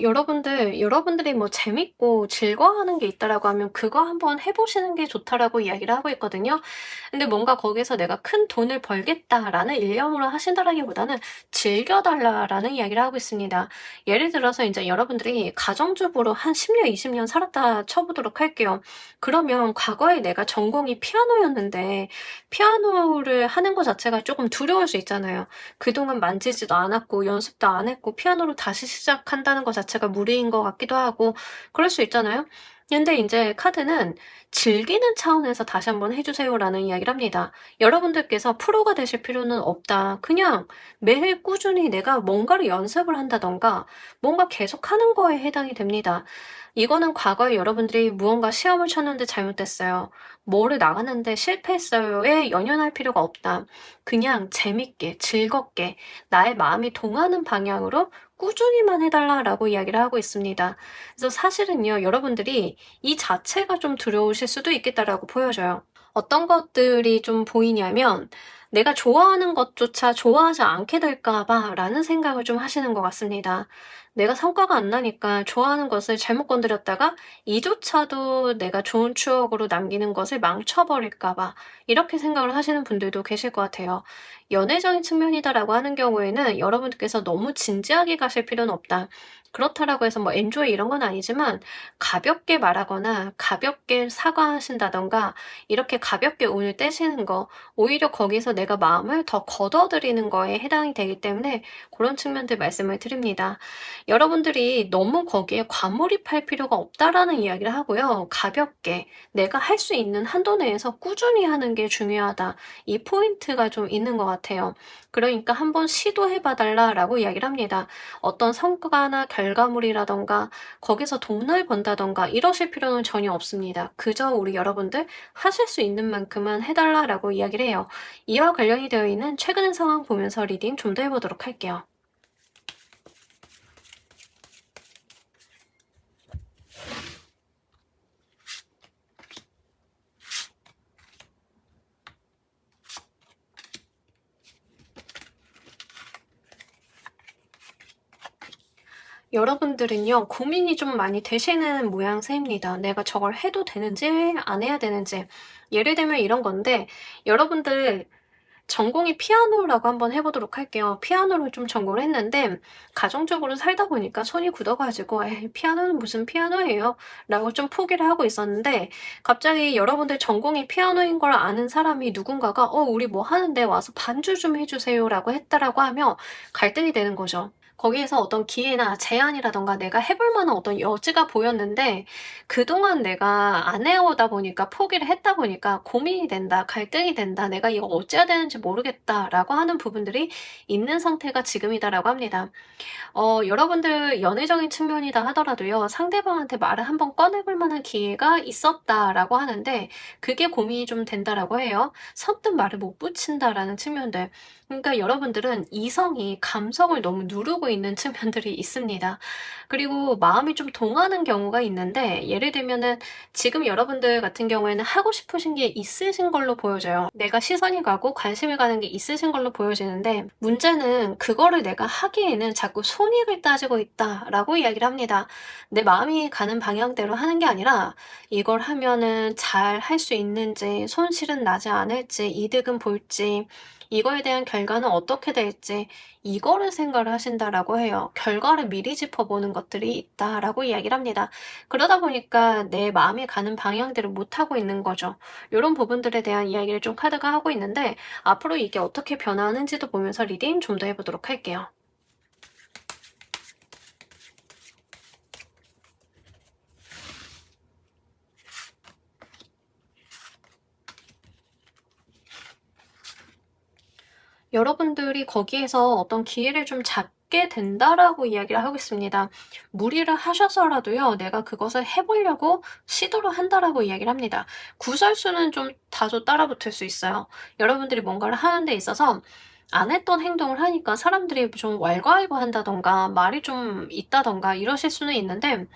여러분들이 뭐 재밌고 즐거워하는 게 있다라고 하면 그거 한번 해 보시는 게 좋다라고 이야기를 하고 있거든요. 근데 뭔가 거기서 '내가 큰 돈을 벌겠다.'라는 일념으로 하신다라기보다는 "즐겨 달라."라는 이야기를 하고 있습니다. 예를 들어서 인제 여러분들이 가정주부로 한 10 년, 20년 살았다 쳐 보도록 할게요. 그러면 과거에 내가 전공이 피아노였는데 피아노를 하는 거 자체가 쪼금 두려울 수 있잖아요. 그동안 만지지도 않았고 연습도 안 했고 피아노로 다시 시작한다는 것 자체가 무리인 것 같기도 하고 그럴 수 있잖아요. 근데 인제 카드는 "즐기는 차원에서 다시 한번 해 주세요."라는 이야기를 합니다. 여러분들께서 프로가 되실 필요는 없다. 그냥 매일 꾸준히 내가 뭔가를 연습을 한다든가 뭔가 계속하는 거에 해당이 됩니다. 이거는 과거에 여러분들이 무언가 시험을 쳤는데 잘못됐어요. 뭐를 나갔는데 실패했어요에 연연할 필요가 없다. 그냥 재밌게 즐겁게 나의 마음이 동하는 방향으로 꾸준히만 해 달라라고 이야기를 하고 있습니다. 그래서 사실은요, 여러분들이 이 자체가 좀 두려우실 수도 있겠다라고 보여져요. 어떤 것들이 좀 보이냐면 '내가 좋아하는 것조차 좋아하지 않게 될까 봐.'라는 생각을 좀 하시는 것 같습니다. 내가 성과가 안 나니까 좋아하는 것을 잘못 건드렸다가 이조차도 내가 좋은 추억으로 남기는 것을 망쳐 버릴까 봐 이렇게 생각을 하시는 분들도 계실 것 같아요. '연애적인 측면이다.'라고 하는 경우에는 여러분들께서 너무 진지하게 가실 필요는 없다. 그렇다라고 해서 뭐 엔조이 이런 건 아니지만 가볍게 말하거나 가볍게 사과하신다든가 이렇게 가볍게 운을 떼시는 거 오히려 거기서 내가 마음을 더 걷어들이는 거에 해당이 되기 때문에 그런 측면들 말씀을 드립니다. 여러분들이 너무 거기에 과몰입할 필요가 없다라는 이야기를 하고요. 가볍게 내가 할 수 있는 한도 내에서 꾸준히 하는 게 중요하다. 이 포인트가 좀 있는 것 같아요. 그러니까 "한번 시도해 봐 달라."라고 이야기를 합니다. 어떤 성과나 결과물이라든가 거기서 돈을 번다든가 이러실 필요는 전혀 없습니다. 그저 우리 여러분들 하실 수 있는 만큼만 해 달라라고 이야기를 해요. 이와 관련이 되어 있는 최근의 상황 보면서 리딩 좀 더 해 보도록 할게요. 여러분들은요, 고민이 좀 많이 되시는 모양새입니다. 내가 저걸 해도 되는지, 안 해야 되는지. 예를 들면 이런 건데, 여러분들 전공이 피아노라고 한번 해 보도록 할게요. 피아노를 좀 전공을 했는데, 가정적으로 살다 보니까 손이 굳어 가지고 '에이 피아노는 무슨 피아노예요.' 라고 좀 포기를 하고 있었는데, 갑자기 여러분들 전공이 피아노인 걸 아는 사람이 누군가가 우리 뭐 하는데 와서 반주 좀 해 주세요."라고 했다라고 하면 갈등이 되는 거죠. 거기에서 어떤 기회나 제안이라든가 내가 해볼 만한 어떤 여지가 보였는데 그동안 내가 안 해오다 보니까 포기를 했다 보니까 고민이 된다, 갈등이 된다, '내가 이거 어찌해야 되는지 모르겠다.'라고 하는 부분들이 있는 상태가 지금이다라고 합니다. 여러분들 연애적인 측면이다 하더라도요. 상대방한테 말을 한번 꺼내 볼 만한 기회가 있었다라고 하는데 그게 고민이 좀 된다라고 해요. 선뜻 말을 못 붙인다라는 측면들. 그러니까 여러분들은 이성이 감성을 너무 누르고 있는 측면들이 있습니다. 그리고 마음이 좀 동하는 경우가 있는데 예를 들면은 지금 여러분들 같은 경우에는 하고 싶으신 게 있으신 걸로 보여져요. 내가 시선이 가고 관심이 가는 게 있으신 걸로 보여지는데 문제는 그거를 내가 하기에는 자꾸 손익을 따지고 있다라고 이야기를 합니다. 내 마음이 가는 방향대로 하는 게 아니라 이걸 하면은 잘 할 수 있는지, 손실은 나지 않을지, 이득은 볼지, 이거에 대한 결과는 어떻게 될지 이거를 생각을 하신다라고 해요. 결과를 미리 짚어보는 것들이 있다라고 이야기를 합니다. 그러다 보니까 내 마음이 가는 방향대로 못하고 있는 거죠. 이런 부분들에 대한 이야기를 좀 카드가 하고 있는데 앞으로 이게 어떻게 변화하는지도 보면서 리딩 좀 더 해보도록 할게요. 여러분들이 거기에서 어떤 기회를 좀 잡게 된다라고 이야기를 하고 있습니다. 무리를 하셔서라도요, 내가 그것을 해보려고 시도를 한다라고 이야기를 합니다. 구설수는 좀 다소 따라붙을 수 있어요. 여러분들이 뭔가를 하는 데 있어서 안 했던 행동을 하니까 사람들이 좀 왈가왈부한다던가 말이 좀 있다던가 이러실 수는 있는데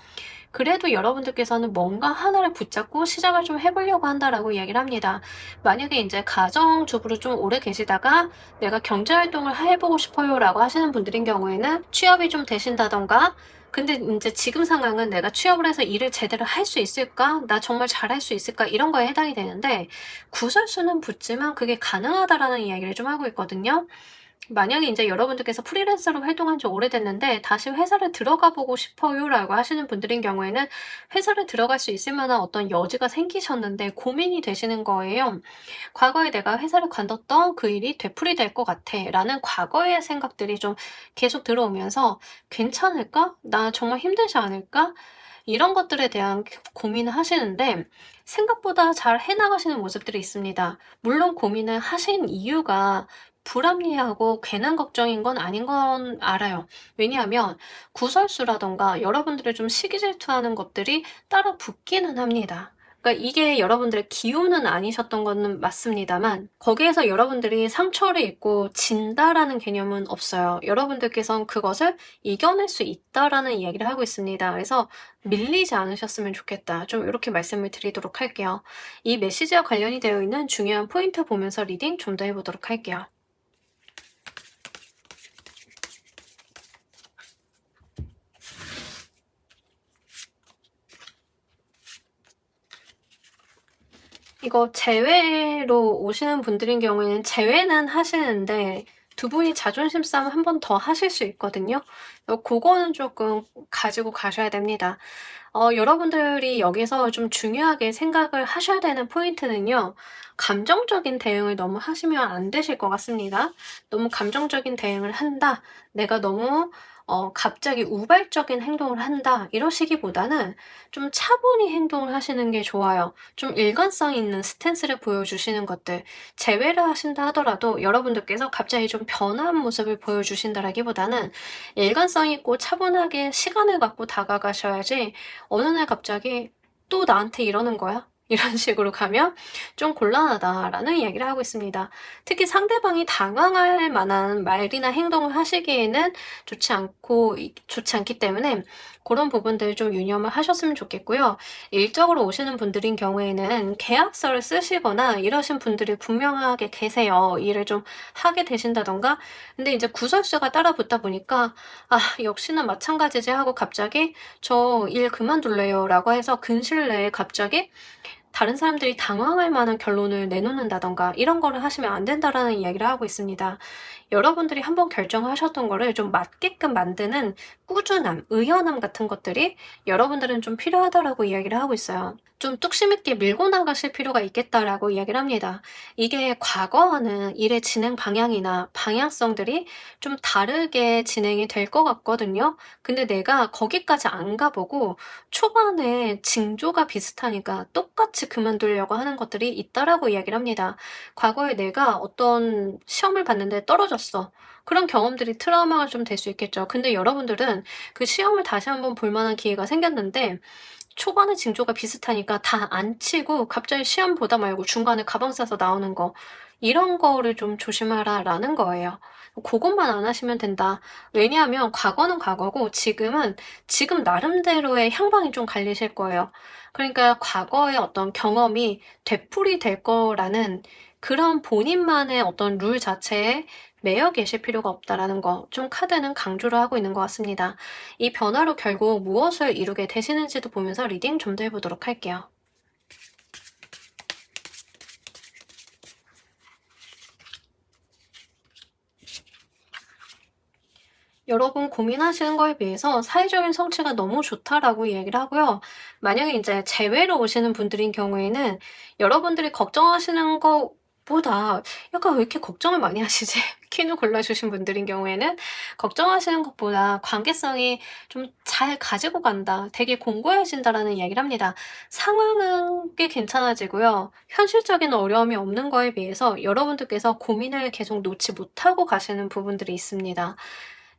그래도 여러분들께서는 뭔가 하나를 붙잡고 시작을 좀 해 보려고 한다라고 이야기를 합니다. 만약에 인제 가정주부로 좀 오래 계시다가 '내가 경제 활동을 해 보고 싶어요.'라고 하시는 분들인 경우에는 취업이 좀 되신다든가 근데 인제 지금 상황은 '내가 취업을 해서 일을 제대로 할 수 있을까? 나 정말 잘할 수 있을까?' 이런 거에 해당이 되는데 구설수는 붙지만 그게 가능하다라는 이야기를 좀 하고 있거든요. 만약에 인제 여러분들께서 프리랜서로 활동한 지 오래됐는데 "다시 회사를 들어가 보고 싶어요."라고 하시는 분들인 경우에는 회사를 들어갈 수 있을 만한 어떤 여지가 생기셨는데 고민이 되시는 거예요. '과거에 내가 회사를 관뒀던 그 일이 되풀이될 것 같아.'라는 과거의 생각들이 좀 계속 들어오면서 '괜찮을까? 나 정말 힘들지 않을까?' 이런 것들에 대한 고민을 하시는데 생각보다 잘 해 나가시는 모습들이 있습니다. 물론 고민을 하신 이유가 불합리하고 괜한 걱정인 건 아닌 건 알아요. 왜냐하면 구설수라든가 여러분들을 좀 시기 질투하는 것들이 따라 붙기는 합니다. 그러니까 이게 여러분들의 기호는 아니셨던 거는 맞습니다만 거기에서 여러분들이 상처를 입고 진다라는 개념은 없어요. 여러분들께선 그것을 이겨낼 수 있다라는 이야기를 하고 있습니다. 그래서 밀리지 않으셨으면 좋겠다. 좀 이렇게 말씀을 드리도록 할게요. 이 메시지와 관련이 되어 있는 중요한 포인트 보면서 리딩 좀 더 해보도록 할게요. 이거 재회로 오시는 분들인 경우에는 재회는 하시는데 두 분이 자존심 싸움 한 번 더 하실 수 있거든요. 고거는 조금 가지고 가셔야 됩니다. 여러분들이 여기서 좀 중요하게 생각을 하셔야 되는 포인트는요. 감정적인 대응을 너무 하시면 안 되실 것 같습니다. 너무 감정적인 대응을 한다. 내가 너무 갑자기 우발적인 행동을 한다. 이러시기보다는 좀 차분히 행동을 하시는 게 좋아요. 좀 일관성 있는 스탠스를 보여주시는 것들. 재회를 하신다 하더라도 여러분들께서 갑자기 좀 변한 모습을 보여주신다라기보다는 일관성 있고 차분하게 시간을 갖고 다가가셔야지 어느 날 갑자기 "또 나한테 이러는 거야?" 이런 식으로 가면 좀 곤란하다라는 이야기를 하고 있습니다. 특히 상대방이 당황할 만한 말이나 행동을 하시기에는 좋지 않기 때문에 고런 부분들 좀 유념을 하셨으면 좋겠고요. 일적으로 오시는 분들인 경우에는 계약서를 쓰시거나 이러신 분들이 분명하게 계세요. 일을 좀 하게 되신다든가. 근데 이제 구설수가 따라붙다 보니까 '아 역시나 마찬가지지.' 하고 갑자기 "저 일 그만둘래요."라고 해서 근실 내에 갑자기 다른 사람들이 당황할 만한 결론을 내놓는다든가 이런 거를 하시면 안 된다라는 이야기를 하고 있습니다. 여러분들이 한번 결정하셨던 거를 좀 맞게끔 만드는 꾸준함, 의연함 같은 것들이 여러분들은 좀 필요하다라고 이야기를 하고 있어요. 좀 뚝심 있게 밀고 나가실 필요가 있겠다라고 이야기를 합니다. 이게 과거와는 일의 진행 방향이나 방향성들이 좀 다르게 진행이 될 것 같거든요. 근데 내가 거기까지 안 가보고 초반에 징조가 비슷하니까 똑같이 그만두려고 하는 것들이 있다라고 이야기를 합니다. 과거에 내가 어떤 시험을 봤는데 떨어졌어. 그런 경험들이 트라우마가 좀 될 수 있겠죠. 근데 여러분들은 그 시험을 다시 한번 볼 만한 기회가 생겼는데 초반에 징조가 비슷하니까 다 안 치고 갑자기 시험 보다 말고 중간에 가방 싸서 나오는 거 이런 거를 좀 조심하라라는 거예요. 고것만 안 하시면 된다. 왜냐하면 과거는 과거고 지금은 지금 나름대로의 향방이 좀 갈리실 거예요. 그러니까 과거의 어떤 경험이 되풀이될 거라는 그런 본인만의 어떤 룰 자체에 매여 계실 필요가 없다라는 거 좀 카드는 강조를 하고 있는 것 같습니다. 이 변화로 결국 무엇을 이루게 되시는지도 보면서 리딩 좀 더 해보도록 할게요. 여러분 고민하시는 거에 비해서 사회적인 성취가 너무 좋다라고 얘기를 하고요. 만약에 인제 재회로 오시는 분들인 경우에는 여러분들이 걱정하시는 것보다 '약간 왜 이렇게 걱정을 많이 하시지?' 퀸을 골라주신 분들인 경우에는 걱정하시는 것보다 관계성이 좀 '잘 가지고 간다. 되게 공고해진다.'라는 이야기를 합니다. 상황은 꽤 괜찮아지고요. 현실적인 어려움이 없는 거에 비해서 여러분들께서 고민을 계속 놓지 못하고 가시는 부분들이 있습니다.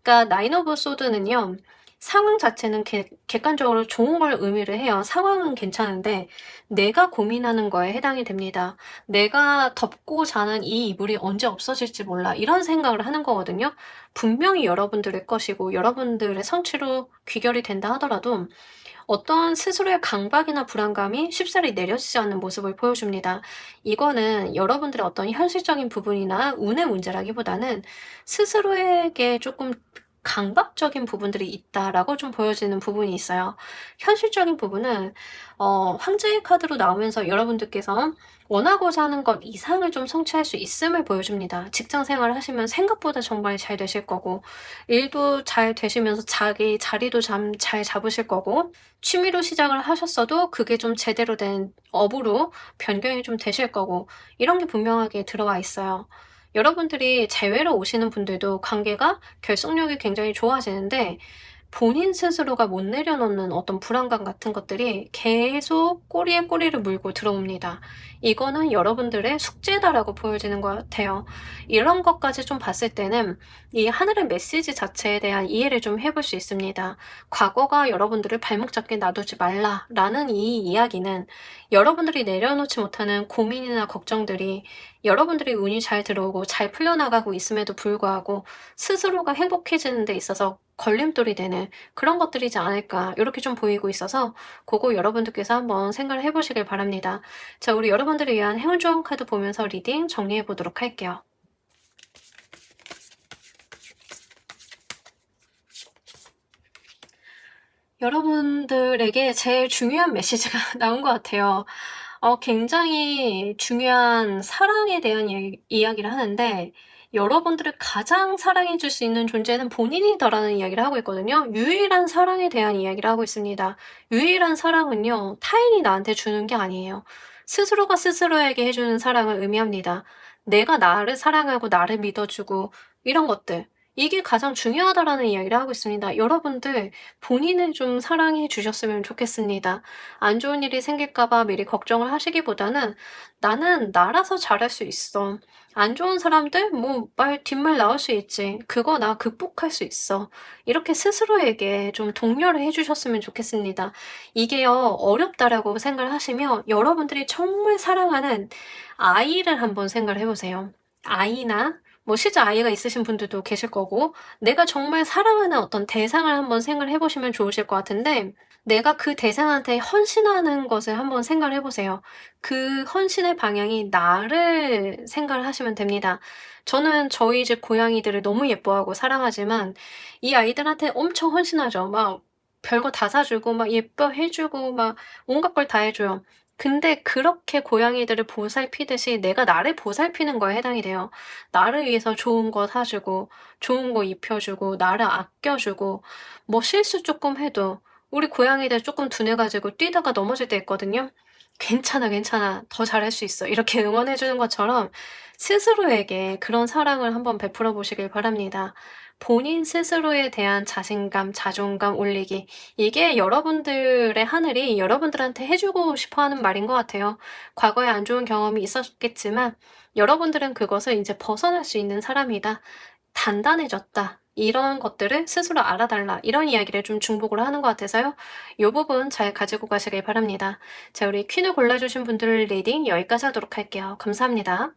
그러니까 나인 오브 소드는요. 상황 자체는 객관적으로 좋은 걸 의미를 해요. 상황은 괜찮은데 내가 고민하는 거에 해당이 됩니다. '내가 덮고 자는 이 이불이 언제 없어질지 몰라.' 이런 생각을 하는 거거든요. 분명히 여러분들의 것이고 여러분들의 성취로 귀결이 된다 하더라도 어떤 스스로의 강박이나 불안감이 쉽사리 내려지지 않는 모습을 보여줍니다. 이거는 여러분들의 어떤 현실적인 부분이나 운의 문제라기보다는 스스로에게 조금 강박적인 부분들이 있다라고 좀 보여지는 부분이 있어요. 현실적인 부분은 황제의 카드로 나오면서 여러분들께서 원하고자 하는 것 이상을 좀 성취할 수 있음을 보여줍니다. 직장 생활을 하시면 생각보다 정말 잘 되실 거고, 일도 잘 되시면서 자기 자리도 잘 잡으실 거고, 취미로 시작을 하셨어도 그게 좀 제대로 된 업으로 변경이 좀 되실 거고, 이런 게 분명하게 들어와 있어요. 여러분들이 재회로 오시는 분들도 관계가 결속력이 굉장히 좋아지는데, 본인 스스로가 못 내려놓는 어떤 불안감 같은 것들이 계속 꼬리에 꼬리를 물고 들어옵니다. 이거는 여러분들의 숙제다라고 보여지는 것 같아요. 이런 것까지 좀 봤을 때는 이 하늘의 메시지 자체에 대한 이해를 좀 해볼 수 있습니다. 과거가 여러분들을 발목 잡게 놔두지 말라라는 이 이야기는 여러분들이 내려놓지 못하는 고민이나 걱정들이 여러분들이 운이 잘 들어오고 잘 풀려나가고 있음에도 불구하고 스스로가 행복해지는 데 있어서 걸림돌이 되는 그런 것들이지 않을까 이렇게 좀 보이고 있어서 그거 여러분들께서 한번 생각을 해보시길 바랍니다. 자, 우리 여러분들을 위한 행운 조언 카드 보면서 리딩 정리해 보도록 할게요. 여러분들에게 제일 중요한 메시지가 나온 것 같아요. 굉장히 중요한 사랑에 대한 이야기를 하는데, 여러분들을 가장 사랑해 줄 수 있는 존재는 본인이다라는 이야기를 하고 있거든요. 유일한 사랑에 대한 이야기를 하고 있습니다. 유일한 사랑은요, 타인이 나한테 주는 게 아니에요. 스스로가 스스로에게 해주는 사랑을 의미합니다. 내가 나를 사랑하고 나를 믿어주고 이런 것들. 이게 가장 중요하다라는 이야기를 하고 있습니다. 여러분들 본인을 좀 사랑해 주셨으면 좋겠습니다. 안 좋은 일이 생길까 봐 미리 걱정을 하시기보다는 '나는 나라서 잘할 수 있어. 안 좋은 사람들 뭐 뒷말 나올 수 있지. 그거 나 극복할 수 있어.' 이렇게 스스로에게 좀 독려를 해 주셨으면 좋겠습니다. 이게요, 어렵다라고 생각을 하시면 여러분들이 정말 사랑하는 아이를 한번 생각을 해 보세요. 아이나 뭐 실제 아이가 있으신 분들도 계실 거고, 내가 정말 사랑하는 어떤 대상을 한번 생각을 해 보시면 좋으실 것 같은데, 내가 그 대상한테 헌신하는 것을 한번 생각을 해 보세요. 그 헌신의 방향이 나를 생각을 하시면 됩니다. 저는 저희 집 고양이들을 너무 예뻐하고 사랑하지만 이 아이들한테 엄청 헌신하죠. 막 별거 다 사 주고 막 예뻐해 주고 막 온갖 걸 다 해 줘요. 근데 그렇게 고양이들을 보살피듯이 내가 나를 보살피는 거에 해당이 돼요. 나를 위해서 좋은 거 사 주고 좋은 거 입혀 주고 나를 아껴 주고, 뭐 실수 쪼끔 해도 우리 고양이들 쪼끔 둔해 가지고 뛰다가 넘어질 때 있거든요. "괜찮아, 괜찮아. 더 잘할 수 있어." 이렇게 응원해 주는 것처럼 스스로에게 그런 사랑을 한번 베풀어 보시길 바랍니다. 본인 스스로에 대한 자신감, 자존감 올리기, 이게 여러분들의 하늘이 여러분들한테 해 주고 싶어 하는 말인 것 같아요. 과거에 안 좋은 경험이 있었겠지만 여러분들은 그것을 이제 벗어날 수 있는 사람이다. 단단해졌다. 이런 것들을 스스로 알아달라. 이런 이야기를 좀 중복을 하는 것 같아서요. 요 부분 잘 가지고 가시길 바랍니다. 자, 우리 퀸을 골라주신 분들 리딩 여기까지 하도록 할게요. 감사합니다.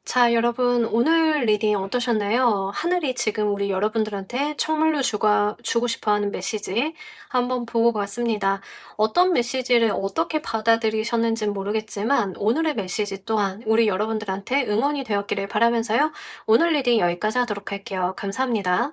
자, 여러분, 오늘 리딩 어떠셨나요? 하늘이 지금 우리 여러분들한테 정말로 주고 싶어 하는 메시지 한번 보고 갔습니다. 어떤 메시지를 어떻게 받아들이셨는지는 모르겠지만 오늘의 메시지 또한 우리 여러분들한테 응원이 되었기를 바라면서요. 오늘 리딩 여기까지 하도록 할게요. 감사합니다.